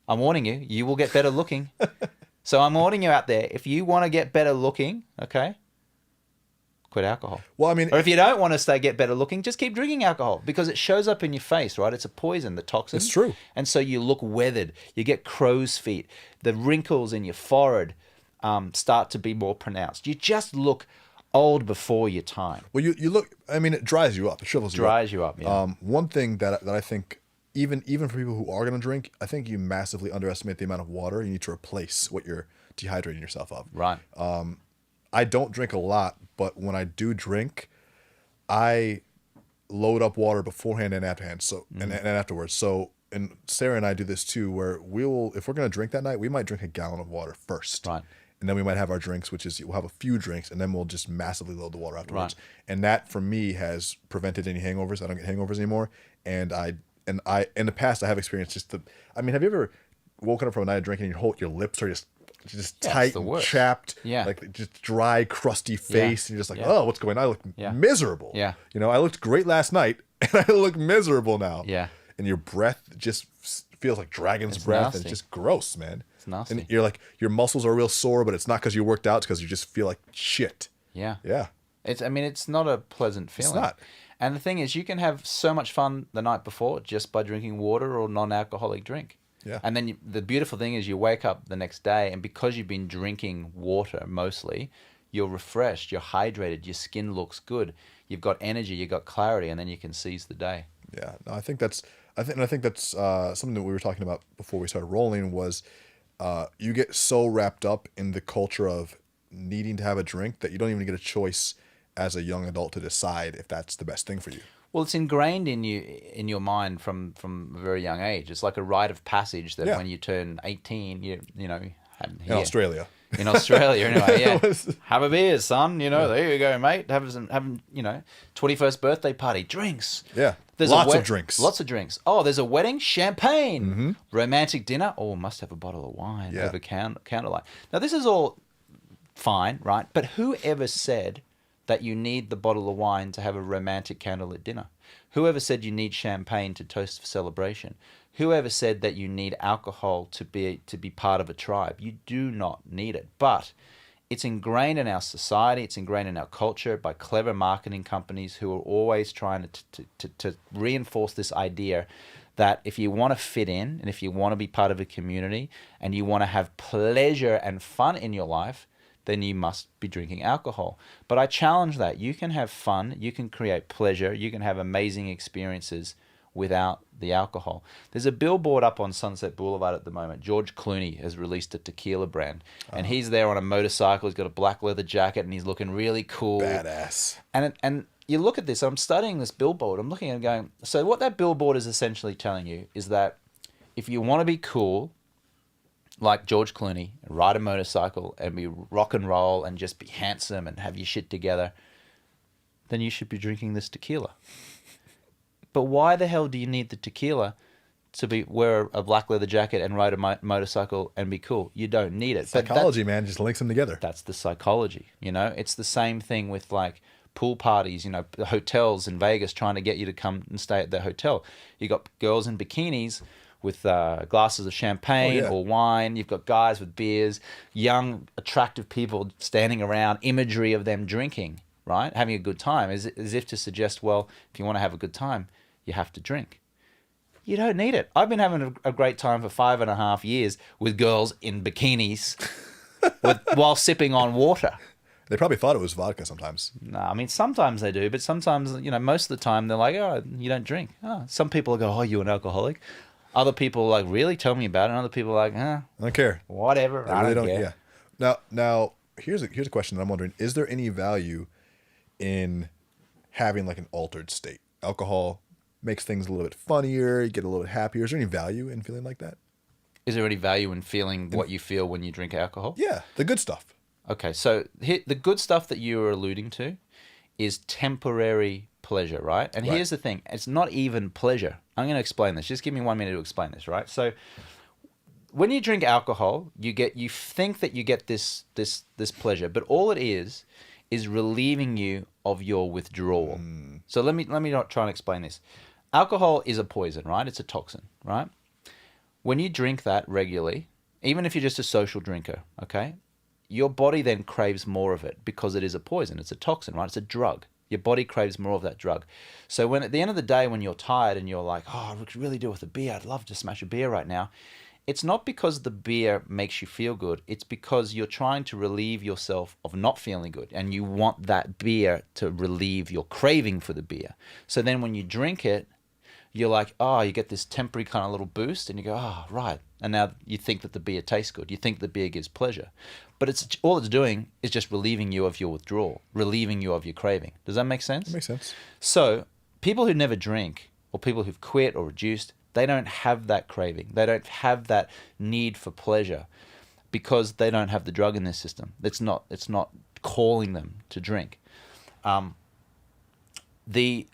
A: I'm warning you, you will get better looking. So I'm warning you out there, if you want to get better looking, okay, quit alcohol.
B: Well, I mean,
A: Or if you don't want to get better looking, just keep drinking alcohol because it shows up in your face, right? It's a poison, the toxins.
B: It's true.
A: And so you look weathered. You get crow's feet. The wrinkles in your forehead start to be more pronounced. You just look old before your time.
B: well, you look. I mean, it dries you up. It shrivels you up.
A: Dries you up, yeah.
B: One thing that I think, even for people who are going to drink, I think you massively underestimate the amount of water you need to replace what you're dehydrating yourself of.
A: Right.
B: I don't drink a lot, but when I do drink, I load up water beforehand and afterhand. So and afterwards. So and Sarah and I do this too, where if we're gonna drink that night, we might drink a gallon of water first.
A: Right.
B: And then we might have our drinks, which is we'll have a few drinks, and then we'll just massively load the water afterwards.
A: Right.
B: And that for me has prevented any hangovers. I don't get hangovers anymore. And I in the past I have experienced have you ever woken up from a night of drinking and your lips are just tight and chapped, like just dry, crusty face, and you're just like, oh, what's going on? I look miserable.
A: Yeah.
B: I looked great last night, and I look miserable now.
A: Yeah.
B: And your breath just feels like dragon's breath,
A: nasty.
B: and it's just gross, man.
A: It's nasty.
B: And you're like, your muscles are real sore, but it's not because you worked out; it's because you just feel like shit.
A: Yeah.
B: Yeah.
A: It's not a pleasant feeling.
B: It's not.
A: And the thing is, you can have so much fun the night before just by drinking water or non-alcoholic drink.
B: Yeah.
A: And then the beautiful thing is you wake up the next day, and because you've been drinking water mostly, you're refreshed, you're hydrated, your skin looks good, you've got energy, you've got clarity, and then you can seize the day.
B: Yeah. No, I think that's something that we were talking about before we started rolling was you get so wrapped up in the culture of needing to have a drink that you don't even get a choice as a young adult to decide if that's the best thing for you.
A: Well, it's ingrained in your mind from a very young age. It's like a rite of passage that when you turn 18, you know,
B: in Australia.
A: In Australia, anyway, yeah. Have a beer, son. There you go, mate. Have 21st birthday party, drinks.
B: Yeah.
A: There's
B: lots of drinks.
A: Lots of drinks. Oh, there's a wedding, champagne. Romantic dinner. Oh, must have a bottle of wine over candlelight. Now, this is all fine, right? But whoever said that you need the bottle of wine to have a romantic candlelit dinner? Whoever said you need champagne to toast for celebration? Whoever said that you need alcohol to be part of a tribe? You do not need it. But it's ingrained in our society, it's ingrained in our culture by clever marketing companies who are always trying to reinforce this idea that if you want to fit in and if you want to be part of a community and you want to have pleasure and fun in your life, then you must be drinking alcohol. But I challenge that. You can have fun, you can create pleasure, you can have amazing experiences without the alcohol. There's a billboard up on Sunset Boulevard at the moment. George Clooney has released a tequila brand. And he's there on a motorcycle, he's got a black leather jacket, and he's looking really cool.
B: Badass.
A: And you look at this, I'm studying this billboard, I'm looking at it going, so what that billboard is essentially telling you is that if you want to be cool, like George Clooney, ride a motorcycle and be rock and roll and just be handsome and have your shit together, then you should be drinking this tequila. But why the hell do you need the tequila to wear a black leather jacket and ride a motorcycle and be cool? You don't need it.
B: Psychology, man, just links them together.
A: That's the psychology, It's the same thing with like pool parties, the hotels in Vegas trying to get you to come and stay at their hotel. You got girls in bikinis with glasses of champagne or wine. You've got guys with beers, young, attractive people standing around, imagery of them drinking, right? Having a good time, as if to suggest, well, if you want to have a good time, you have to drink. You don't need it. I've been having a great time for 5.5 years with girls in bikinis while sipping on water.
B: They probably thought it was vodka sometimes.
A: No, I mean, sometimes they do, but sometimes, most of the time they're like, oh, you don't drink. Oh, some people go, oh, you're an alcoholic. Other people are like, really? Tell me about it. And other people are like, I
B: don't care.
A: Whatever.
B: I really don't
A: care.
B: Yeah. Now here's a question that I'm wondering. Is there any value in having like an altered state? Alcohol makes things a little bit funnier. You get a little bit happier. Is there any value in feeling like that?
A: Is there any value in feeling what you feel when you drink alcohol?
B: Yeah, the good stuff. Okay,
A: so the good stuff that you are alluding to is temporary pleasure, right? And here's the thing. It's not even pleasure. I'm going to explain this. Just give me 1 minute to explain this, right? So when you drink alcohol, you think that you get this pleasure, but all it is relieving you of your withdrawal. So let me not try and explain this. Alcohol is a poison, right? It's a toxin, right? When you drink that regularly, even if you're just a social drinker, okay, your body then craves more of it because it is a poison. It's a toxin, right? It's a drug. Your body craves more of that drug. So when at the end of the day, when you're tired and you're like, oh, I could really do with a beer. I'd love to smash a beer right now. It's not because the beer makes you feel good. It's because you're trying to relieve yourself of not feeling good. And you want that beer to relieve your craving for the beer. So then when you drink it, you're like, oh, you get this temporary kind of little boost and you go, oh, right. And now you think that the beer tastes good. You think the beer gives pleasure. But it's all it's doing is just relieving you of your withdrawal, relieving you of your craving. Does that make sense?
B: That makes sense.
A: So people who never drink or people who've quit or reduced, they don't have that craving. They don't have that need for pleasure because they don't have the drug in their system. It's not calling them to drink. Let me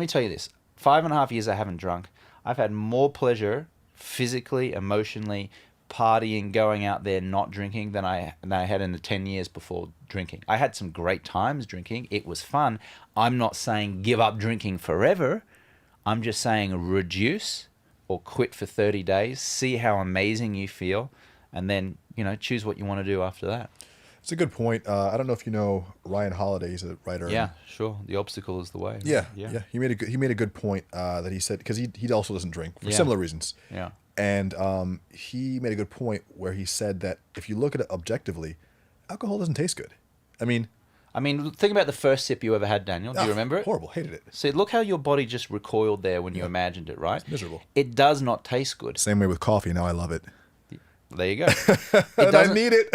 A: tell you this. 5.5 years I haven't drunk. I've had more pleasure physically, emotionally, partying, going out there, not drinking than I had in the 10 years before drinking. I had some great times drinking. It was fun. I'm not saying give up drinking forever. I'm just saying reduce or quit for 30 days, see how amazing you feel, and then, choose what you want to do after that.
B: It's a good point. I don't know if you know Ryan Holiday. He's a writer.
A: Yeah, sure. The obstacle is the way.
B: Yeah. He made a good point that he said, because he also doesn't drink for similar reasons.
A: Yeah.
B: And he made a good point where he said that if you look at it objectively, alcohol doesn't taste good. I mean,
A: think about the first sip you ever had, Daniel. Do you remember it?
B: Horrible. Hated it.
A: See, look how your body just recoiled there when you imagined it, right?
B: It's miserable.
A: It does not taste good.
B: Same way with coffee. Now I love it.
A: There you go.
B: And I need it.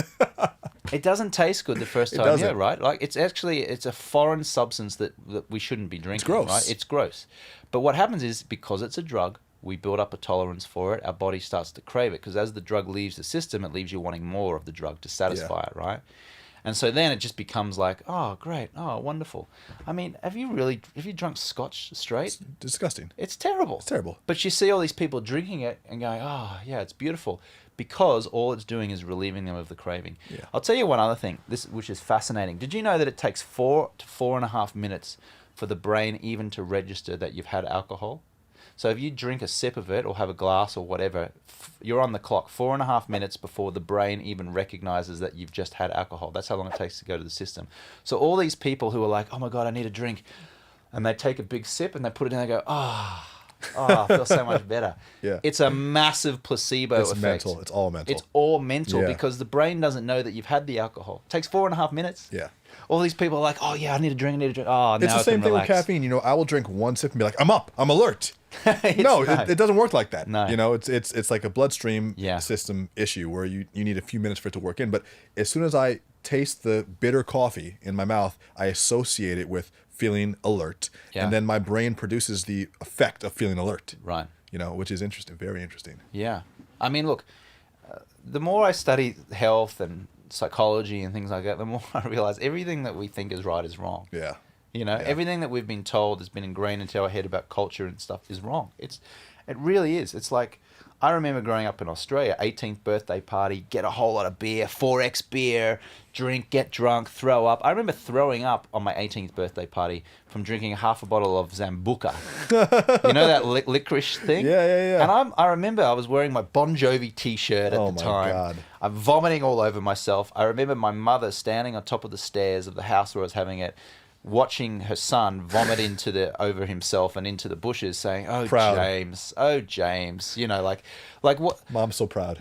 A: It doesn't taste good the first time, yeah, right? Like it's a foreign substance that we shouldn't be drinking. It's
B: gross.
A: Right? It's gross. But what happens is because it's a drug, we build up a tolerance for it. Our body starts to crave it because as the drug leaves the system, it leaves you wanting more of the drug to satisfy it, right? And so then it just becomes like, oh, great, oh, wonderful. I mean, have you drunk scotch straight?
B: It's disgusting.
A: It's terrible.
B: It's terrible.
A: But you see all these people drinking it and going, oh, yeah, it's beautiful. Because all it's doing is relieving them of the craving.
B: Yeah.
A: I'll tell you one other thing, which is fascinating. Did you know that it takes 4 to 4.5 minutes for the brain even to register that you've had alcohol? So if you drink a sip of it or have a glass or whatever, you're on the clock 4.5 minutes before the brain even recognizes that you've just had alcohol. That's how long it takes to go to the system. So all these people who are like, oh my God, I need a drink. And they take a big sip and they put it in and they go, I feel so much better.
B: Yeah.
A: It's a massive placebo effect.
B: It's mental. It's all mental.
A: It's all mental because the brain doesn't know that you've had the alcohol. It takes 4.5 minutes.
B: Yeah.
A: All these people are like, oh yeah, I need a drink. Oh, now
B: it's the same thing with caffeine. I will drink one sip and be like, I'm up. I'm alert. No, it doesn't work like that.
A: No.
B: It's like a bloodstream system issue where you need a few minutes for it to work in. But as soon as I taste the bitter coffee in my mouth, I associate it with feeling alert. Yeah. And then my brain produces the effect of feeling alert.
A: Right.
B: Which is interesting. Very interesting.
A: Yeah. I mean, look, the more I study health and psychology and things like that, the more I realize everything that we think is right is wrong.
B: Yeah.
A: Everything that we've been told has been ingrained into our head about culture and stuff is wrong. It really is. It's like, I remember growing up in Australia, 18th birthday party, get a whole lot of beer, 4X beer, drink, get drunk, throw up. I remember throwing up on my 18th birthday party from drinking half a bottle of Zambuca. You know that licorice thing?
B: Yeah.
A: And I remember I was wearing my Bon Jovi t-shirt at the time.
B: Oh my God.
A: I'm vomiting all over myself. I remember my mother standing on top of the stairs of the house where I was having it, watching her son vomit over himself and into the bushes, saying, "Oh,
B: proud.
A: James, like what?"
B: Mom's so proud.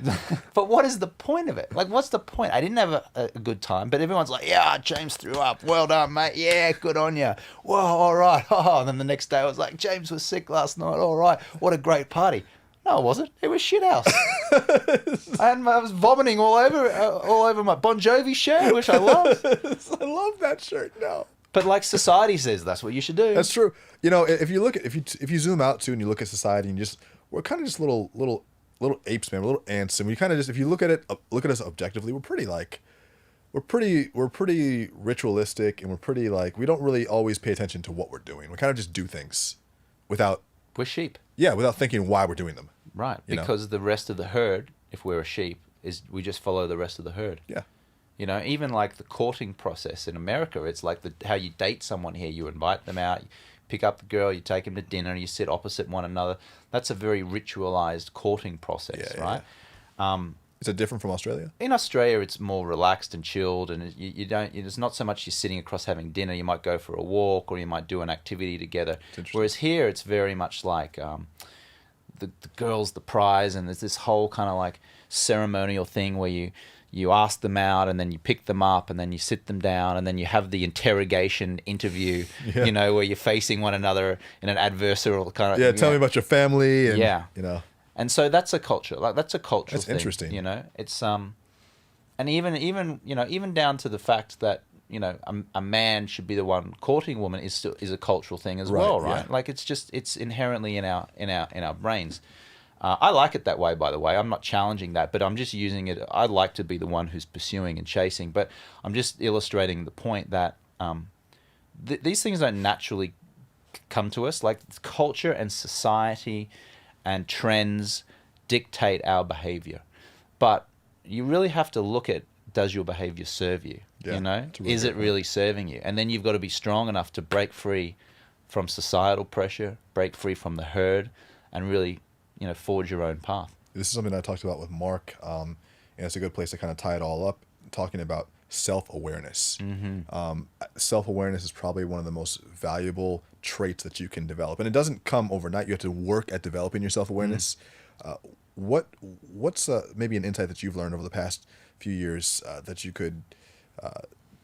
A: But what is the point of it? Like, what's the point? I didn't have a good time, but everyone's like, "Yeah, James threw up. Well done, mate. Yeah, good on you. Whoa, all right." And then the next day, I was like, "James was sick last night. All right, what a great party." No, it wasn't. It was shit house. I was vomiting all over my Bon Jovi shirt, which I love.
B: I love that shirt now.
A: But like society says, that's what you should do.
B: That's true. If you zoom out too and you look at society and we're kind of just little apes, man. We're little ants, and we kind of just, if you look at us objectively, we're pretty ritualistic, and we're pretty like, we don't really always pay attention to what we're doing. We kind of just do things without.
A: We're sheep.
B: Yeah, without thinking why we're doing them.
A: Right, because the rest of the herd, if we're a sheep, we just follow the rest of the herd.
B: Yeah.
A: Even like the courting process in America, it's like how you date someone here. You invite them out, pick up the girl, you take him to dinner, you sit opposite one another. That's a very ritualized courting process, right?
B: Is it different from Australia?
A: In Australia, it's more relaxed and chilled, and you don't. It's not so much you're sitting across having dinner. You might go for a walk, or you might do an activity together. Whereas here, it's very much like the girl's the prize, and there's this whole kind of like ceremonial thing where you ask them out, and then you pick them up, and then you sit them down, and then you have the interrogation interview. You know, where you're facing one another in an adversarial kind of.
B: Yeah, tell me about your family. And, you know.
A: And so that's a culture. Like that's a cultural
B: That's
A: thing.
B: interesting.
A: You know, it's and even down to the fact that a man should be the one courting a woman is a cultural thing as well, right?
B: Yeah.
A: Like it's inherently in our brains. I like it that way, by the way. I'm not challenging that, but I'm just using it. I like to be the one who's pursuing and chasing, but I'm just illustrating the point that these things don't naturally come to us. Like culture and society and trends dictate our behavior, but you really have to look at, does your behavior serve you? Is it really serving you? And then you've got to be strong enough to break free from societal pressure, break free from the herd, and really forge your own path.
B: This is something I talked about with Mark, and it's a good place to kind of tie it all up, talking about self-awareness. Self-awareness is probably one of the most valuable traits that you can develop, and it doesn't come overnight. You have to work at developing your self-awareness. What's maybe an insight that you've learned over the past few years that you could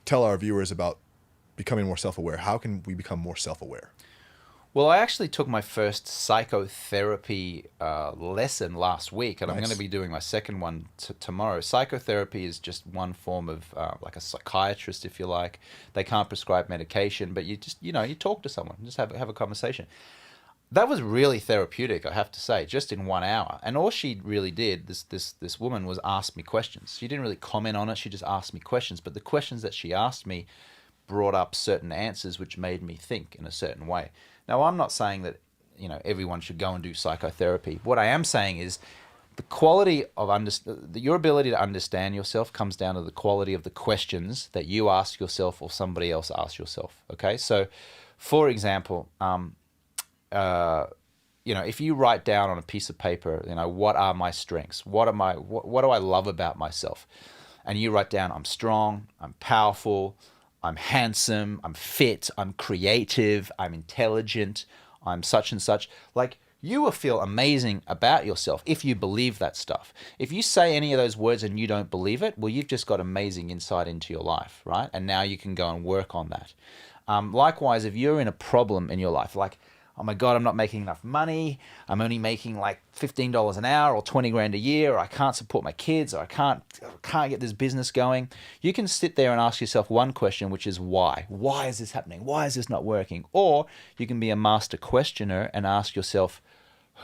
B: tell our viewers about becoming more self-aware? How can we become more self-aware?
A: Well, I actually took my first psychotherapy lesson last week, and I'm going to be doing my second one tomorrow. Psychotherapy is just one form of like a psychiatrist, if you like. They can't prescribe medication, but you just, you talk to someone, just have a conversation. That was really therapeutic, I have to say, just in 1 hour. And all she really did, this woman, was ask me questions. She didn't really comment on it. She just asked me questions. But the questions that she asked me brought up certain answers which made me think in a certain way. Now, I'm not saying that everyone should go and do psychotherapy. What I am saying is the quality of your ability to understand yourself comes down to the quality of the questions that you ask yourself or somebody else asks yourself. Okay, so for example, if you write down on a piece of paper, what are my strengths? What do I love about myself? And you write down, I'm strong, I'm powerful, I'm handsome, I'm fit, I'm creative, I'm intelligent, I'm such and such. Like, you will feel amazing about yourself if you believe that stuff. If you say any of those words and you don't believe it, well, you've just got amazing insight into your life, right? And now you can go and work on that. Likewise, if you're in a problem in your life, like, oh my God, I'm not making enough money, I'm only making like $15 an hour or 20 grand a year, or I can't support my kids, or I can't get this business going. You can sit there and ask yourself one question, which is why? Why is this happening? Why is this not working? Or you can be a master questioner and ask yourself,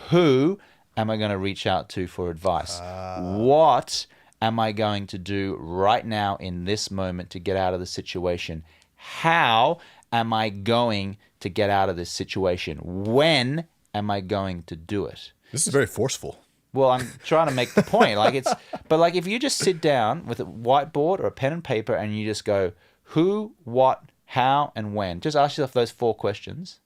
A: who am I going to reach out to for advice? What am I going to do right now in this moment to get out of the situation? How am I going to get out of this situation? When am I going to do it?
B: This is very forceful.
A: Well, I'm trying to make the point. But if you just sit down with a whiteboard or a pen and paper and you just go, who, what, how, and when, just ask yourself those 4 questions.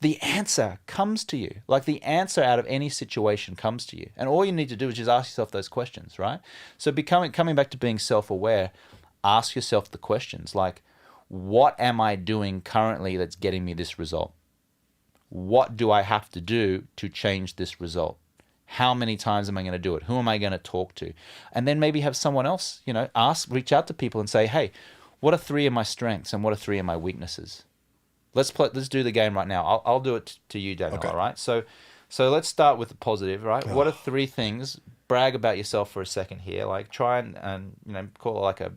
A: The answer comes to you. Like, the answer out of any situation comes to you. And all you need to do is just ask yourself those questions, right? So coming back to being self-aware, ask yourself the questions like, what am I doing currently that's getting me this result? What do I have to do to change this result? How many times am I going to do it? Who am I going to talk to? And then maybe have someone else, reach out to people and say, hey, what are 3 of my strengths and what are 3 of my weaknesses? Let's do the game right now. I'll do it to you, Daniel,
B: okay.
A: All right? So let's start with the positive, right? What are 3 things? Brag about yourself for a second here. Like, try and call it like a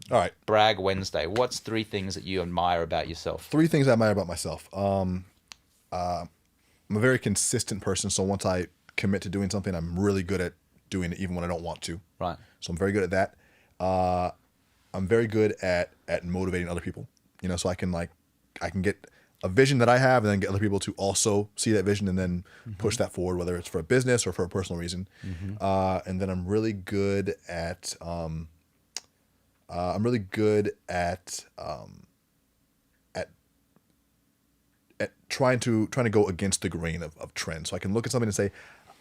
A: brag Wednesday. What's 3 things that you admire about yourself?
B: 3 things I admire about myself. I'm a very consistent person, so once I commit to doing something, I'm really good at doing it even when I don't want to.
A: Right.
B: So I'm very good at that. I'm very good at motivating other people. So I can get a vision that I have and then get other people to also see that vision and then push that forward, whether it's for a business or for a personal reason. And then I'm really good at trying to go against the grain of trend. So I can look at something and say,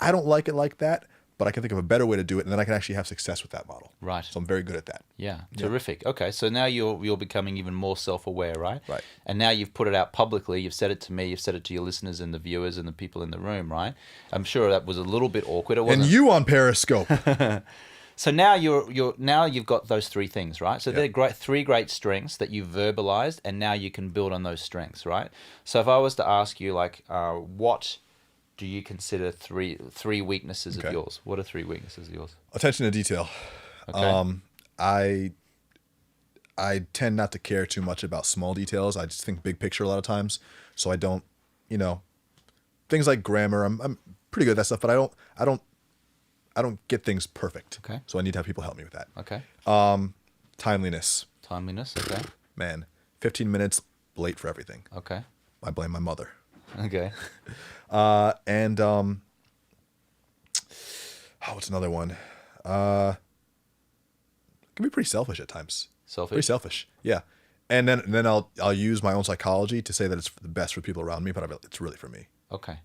B: I don't like it like that, but I can think of a better way to do it, and then I can actually have success with that model.
A: Right.
B: So I'm very good at that.
A: Yeah, terrific. Okay, so now you're becoming even more self-aware, right?
B: Right.
A: And now you've put it out publicly. You've said it to me. You've said it to your listeners and the viewers and the people in the room, right? I'm sure that was a little bit awkward. It wasn't.
B: And you on Periscope.
A: So now you've got those three things, right? So they're great, three great strengths that you've verbalized, and now you can build on those strengths, right? So if I was to ask you, like, what do you consider three weaknesses of yours? What are three weaknesses of yours?
B: Attention to detail.
A: Okay.
B: I tend not to care too much about small details. I just think big picture a lot of times. So I don't, things like grammar. I'm pretty good at that stuff, but I don't get things perfect.
A: Okay.
B: So I need to have people help me with that.
A: Okay.
B: Timeliness.
A: Timeliness. Okay.
B: Man, 15 minutes late for everything.
A: Okay.
B: I blame my mother.
A: Okay.
B: What's another one? Can be pretty selfish at times.
A: Selfish.
B: Pretty selfish. Yeah. And then I'll use my own psychology to say that it's the best for people around me, but it's really for me.
A: Okay.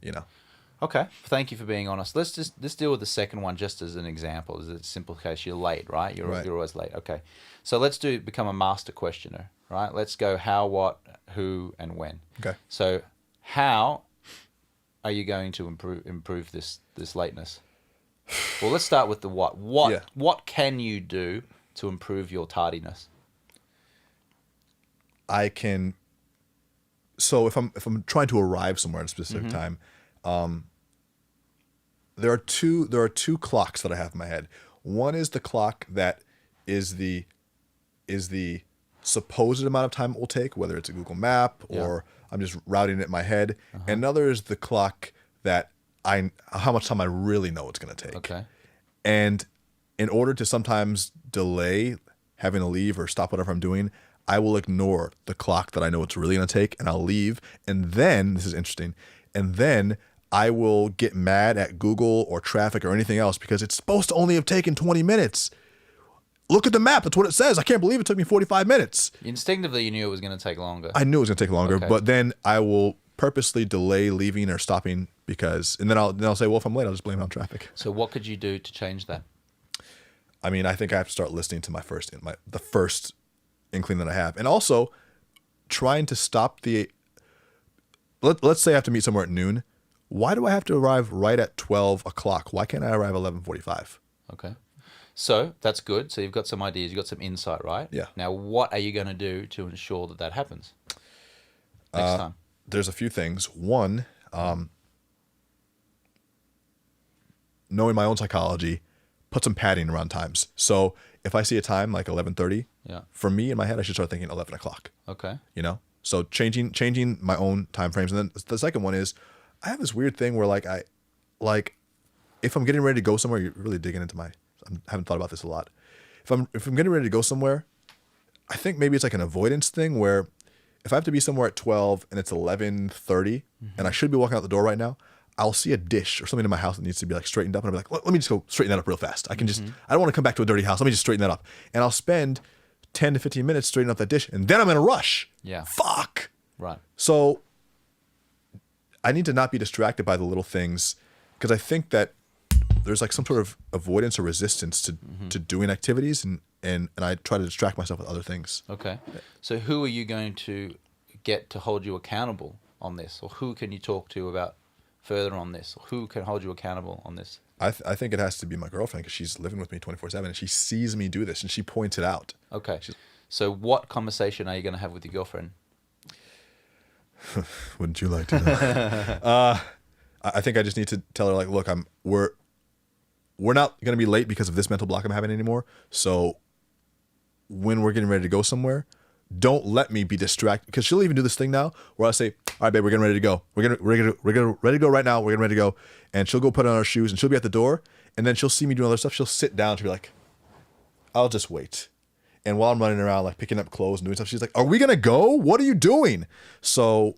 B: Okay.
A: Thank you for being honest. Let's deal with the second one just as an example. As a simple case, you're late, right? You're always late. Okay. So let's become a master questioner, right? Let's go how, what, who, and when.
B: Okay.
A: So how are you going to improve this lateness? Well, let's start with the what. What can you do to improve your tardiness?
B: I can. So if I'm trying to arrive somewhere at a specific time, there are two clocks that I have in my head. One is the clock that is the supposed amount of time it will take, whether it's a Google map or I'm just routing it in my head. Another is the clock that how much time I really know it's going to take.
A: Okay.
B: And in order to sometimes delay having to leave or stop whatever I'm doing, I will ignore the clock that I know it's really going to take, and I'll leave. And then, this is interesting, and then I will get mad at Google or traffic or anything else because it's supposed to only have taken 20 minutes. Look at the map. That's what it says. I can't believe it took me 45 minutes.
A: Instinctively, you knew it was going to take longer.
B: I knew it was going to take longer, but then I will purposely delay leaving or stopping and then I'll say, well, if I'm late, I'll just blame it on traffic.
A: So what could you do to change that?
B: I mean, I think I have to start listening to the first inkling that I have, and also trying to stop let's say I have to meet somewhere at noon. Why do I have to arrive right at 12 o'clock? Why can't I arrive 11:45?
A: Okay. So that's good. So you've got some ideas, you've got some insight, right?
B: Yeah.
A: Now, what are you going to do to ensure that happens next time?
B: There's a few things. One, knowing my own psychology, put some padding around times. So if I see a time like 11:30, for me in my head, I should start thinking 11 o'clock.
A: Okay.
B: So changing my own time frames. And then the second one is, I have this weird thing where if I'm getting ready to go somewhere, you're really digging into I haven't thought about this a lot. If I'm getting ready to go somewhere, I think maybe it's like an avoidance thing where if I have to be somewhere at 12 and it's 11:30 and I should be walking out the door right now, I'll see a dish or something in my house that needs to be like straightened up, and I'll be like, let me just go straighten that up real fast. I don't want to come back to a dirty house. Let me just straighten that up. And I'll spend 10 to 15 minutes straightening up that dish, and then I'm in a rush.
A: Yeah.
B: Fuck.
A: Right.
B: So I need to not be distracted by the little things, because I think that there's like some sort of avoidance or resistance to doing activities, and I try to distract myself with other things.
A: Okay. So who are you going to get to hold you accountable on this? Or who can you talk to about further on this? Or who can hold you accountable on this?
B: I think it has to be my girlfriend, because she's living with me 24/7 and she sees me do this and she points it out.
A: Okay. So what conversation are you going to have with your girlfriend?
B: Wouldn't you like to know? I think I just need to tell her, like, look, we're not going to be late because of this mental block I'm having anymore. So when we're getting ready to go somewhere, don't let me be distracted, because she'll even do this thing now where I'll say, all right, babe, we're getting ready to go. We're getting ready to go right now. We're getting ready to go. And she'll go put on her shoes and she'll be at the door, and then she'll see me doing other stuff. She'll sit down. She'll be like, I'll just wait. And while I'm running around, like picking up clothes and doing stuff, she's like, are we going to go? What are you doing? So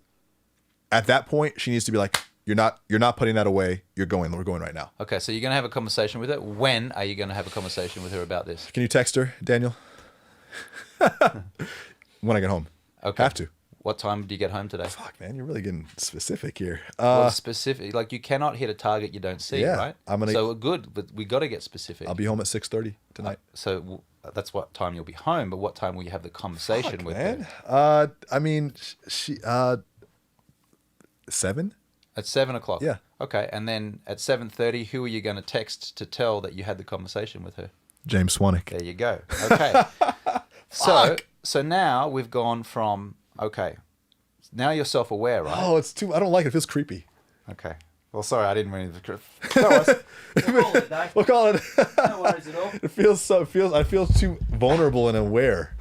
B: at that point, she needs to be like, you're not putting that away. You're going. We're going right now.
A: Okay, so you're going to have a conversation with her. When are you going to have a conversation with her about this?
B: Can you text her, Daniel? When I get home.
A: Okay.
B: Have to.
A: What time do you get home today?
B: Fuck, man, you're really getting specific here.
A: Well, specific. Like, you cannot hit a target you don't see,
B: Yeah,
A: right? So good, but we got to get specific.
B: I'll be home at 6:30 tonight.
A: So that's what time you'll be home, but what time will you have the conversation with
B: man.
A: her?
B: I mean, she 7?
A: At 7 o'clock?
B: Yeah.
A: Okay, and then at 7:30, who are you going to text to tell that you had the conversation with her?
B: James Swanwick.
A: There you go. Okay. So now we've gone from, okay, now you're self-aware, right?
B: Oh, it's too. I don't like it. It feels creepy.
A: Okay. Well, sorry, I didn't mean to. We'll call it, Dave.
B: We'll call it.
A: No worries at all.
B: It feels so. I feel too vulnerable and aware.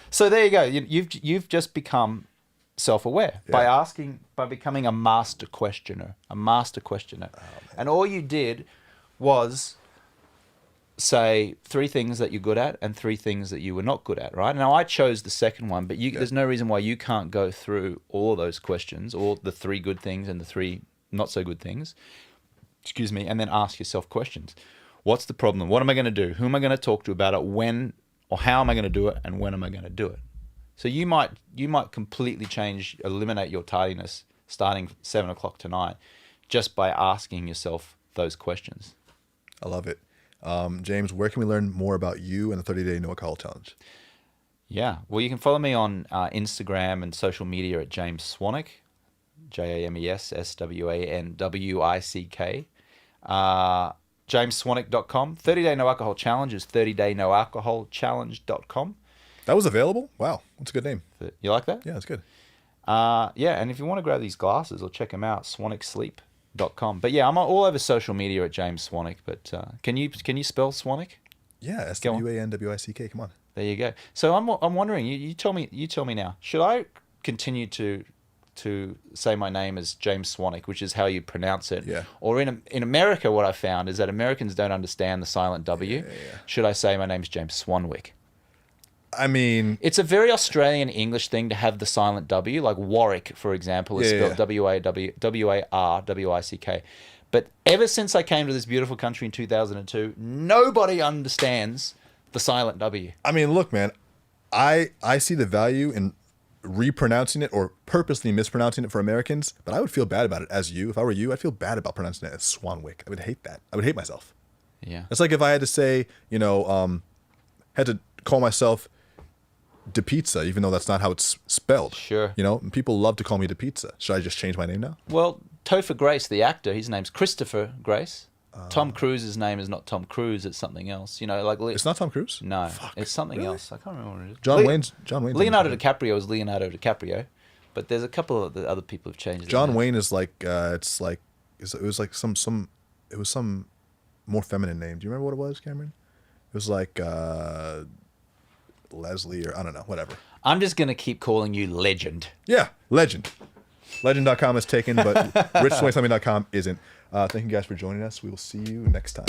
A: So there you go. You've just become self-aware by becoming a master questioner. And all you did was say 3 things that you're good at and 3 things that you were not good at, right? Now, I chose the second one, but there's no reason why you can't go through all of those questions, all the 3 good things and the 3 not so good things, and then ask yourself questions. What's the problem? What am I going to do? Who am I going to talk to about it? When or how am I going to do it? And when am I going to do it? So you might completely eliminate your tardiness starting 7 o'clock tonight just by asking yourself those questions.
B: I love it. James, where can we learn more about you and the 30-day no alcohol challenge?
A: Yeah, well, you can follow me on Instagram and social media at James Swanwick, JamesSwanwick. JamesSwanwick.com. 30-day no alcohol challenge is 30daynoalcoholchallenge.com.
B: That was available? Wow, that's a good name.
A: You like that?
B: Yeah, that's good.
A: Yeah, and if you want to grab these glasses or check them out, SwanwickSleep.com. But yeah, I'm all over social media at James Swanwick. But can you spell Swanwick?
B: Yeah, SWANWICK. Come on.
A: There you go. So I'm wondering. You tell me now. Should I continue to say my name as James Swanwick, which is how you pronounce it?
B: Yeah.
A: Or in America, what I found is that Americans don't understand the silent W.
B: Yeah.
A: Should I say my name's James Swanwick?
B: I mean,
A: it's a very Australian English thing to have the silent W, like Warwick, for example, is spelled WARWICK. But ever since I came to this beautiful country in 2002, nobody understands the silent W.
B: I mean, look, man, I see the value in repronouncing it or purposely mispronouncing it for Americans, but I would feel bad about it as you. If I were you, I'd feel bad about pronouncing it as Swanwick. I would hate that. I would hate myself.
A: Yeah.
B: It's like if I had to say, had to call myself De Pizza, even though that's not how it's spelled.
A: Sure.
B: People love to call me De Pizza. Should I just change my name now?
A: Well, Topher Grace, the actor, his name's Christopher Grace. Tom Cruise's name is not Tom Cruise, it's something else.
B: It's not Tom Cruise?
A: No,
B: Fuck,
A: it's something
B: really?
A: else. I can't remember what it is.
B: John Wayne's
A: Leonardo DiCaprio is Leonardo DiCaprio, but there's a couple of the other people who've changed it.
B: John Wayne is like it was some more feminine name. Do you remember what it was, Cameron? It was like Leslie or I don't know, whatever.
A: I'm just going to keep calling you Legend.
B: Yeah, Legend. Legend.com is taken, but rich20something.com isn't. Thank you guys for joining us. We will see you next time.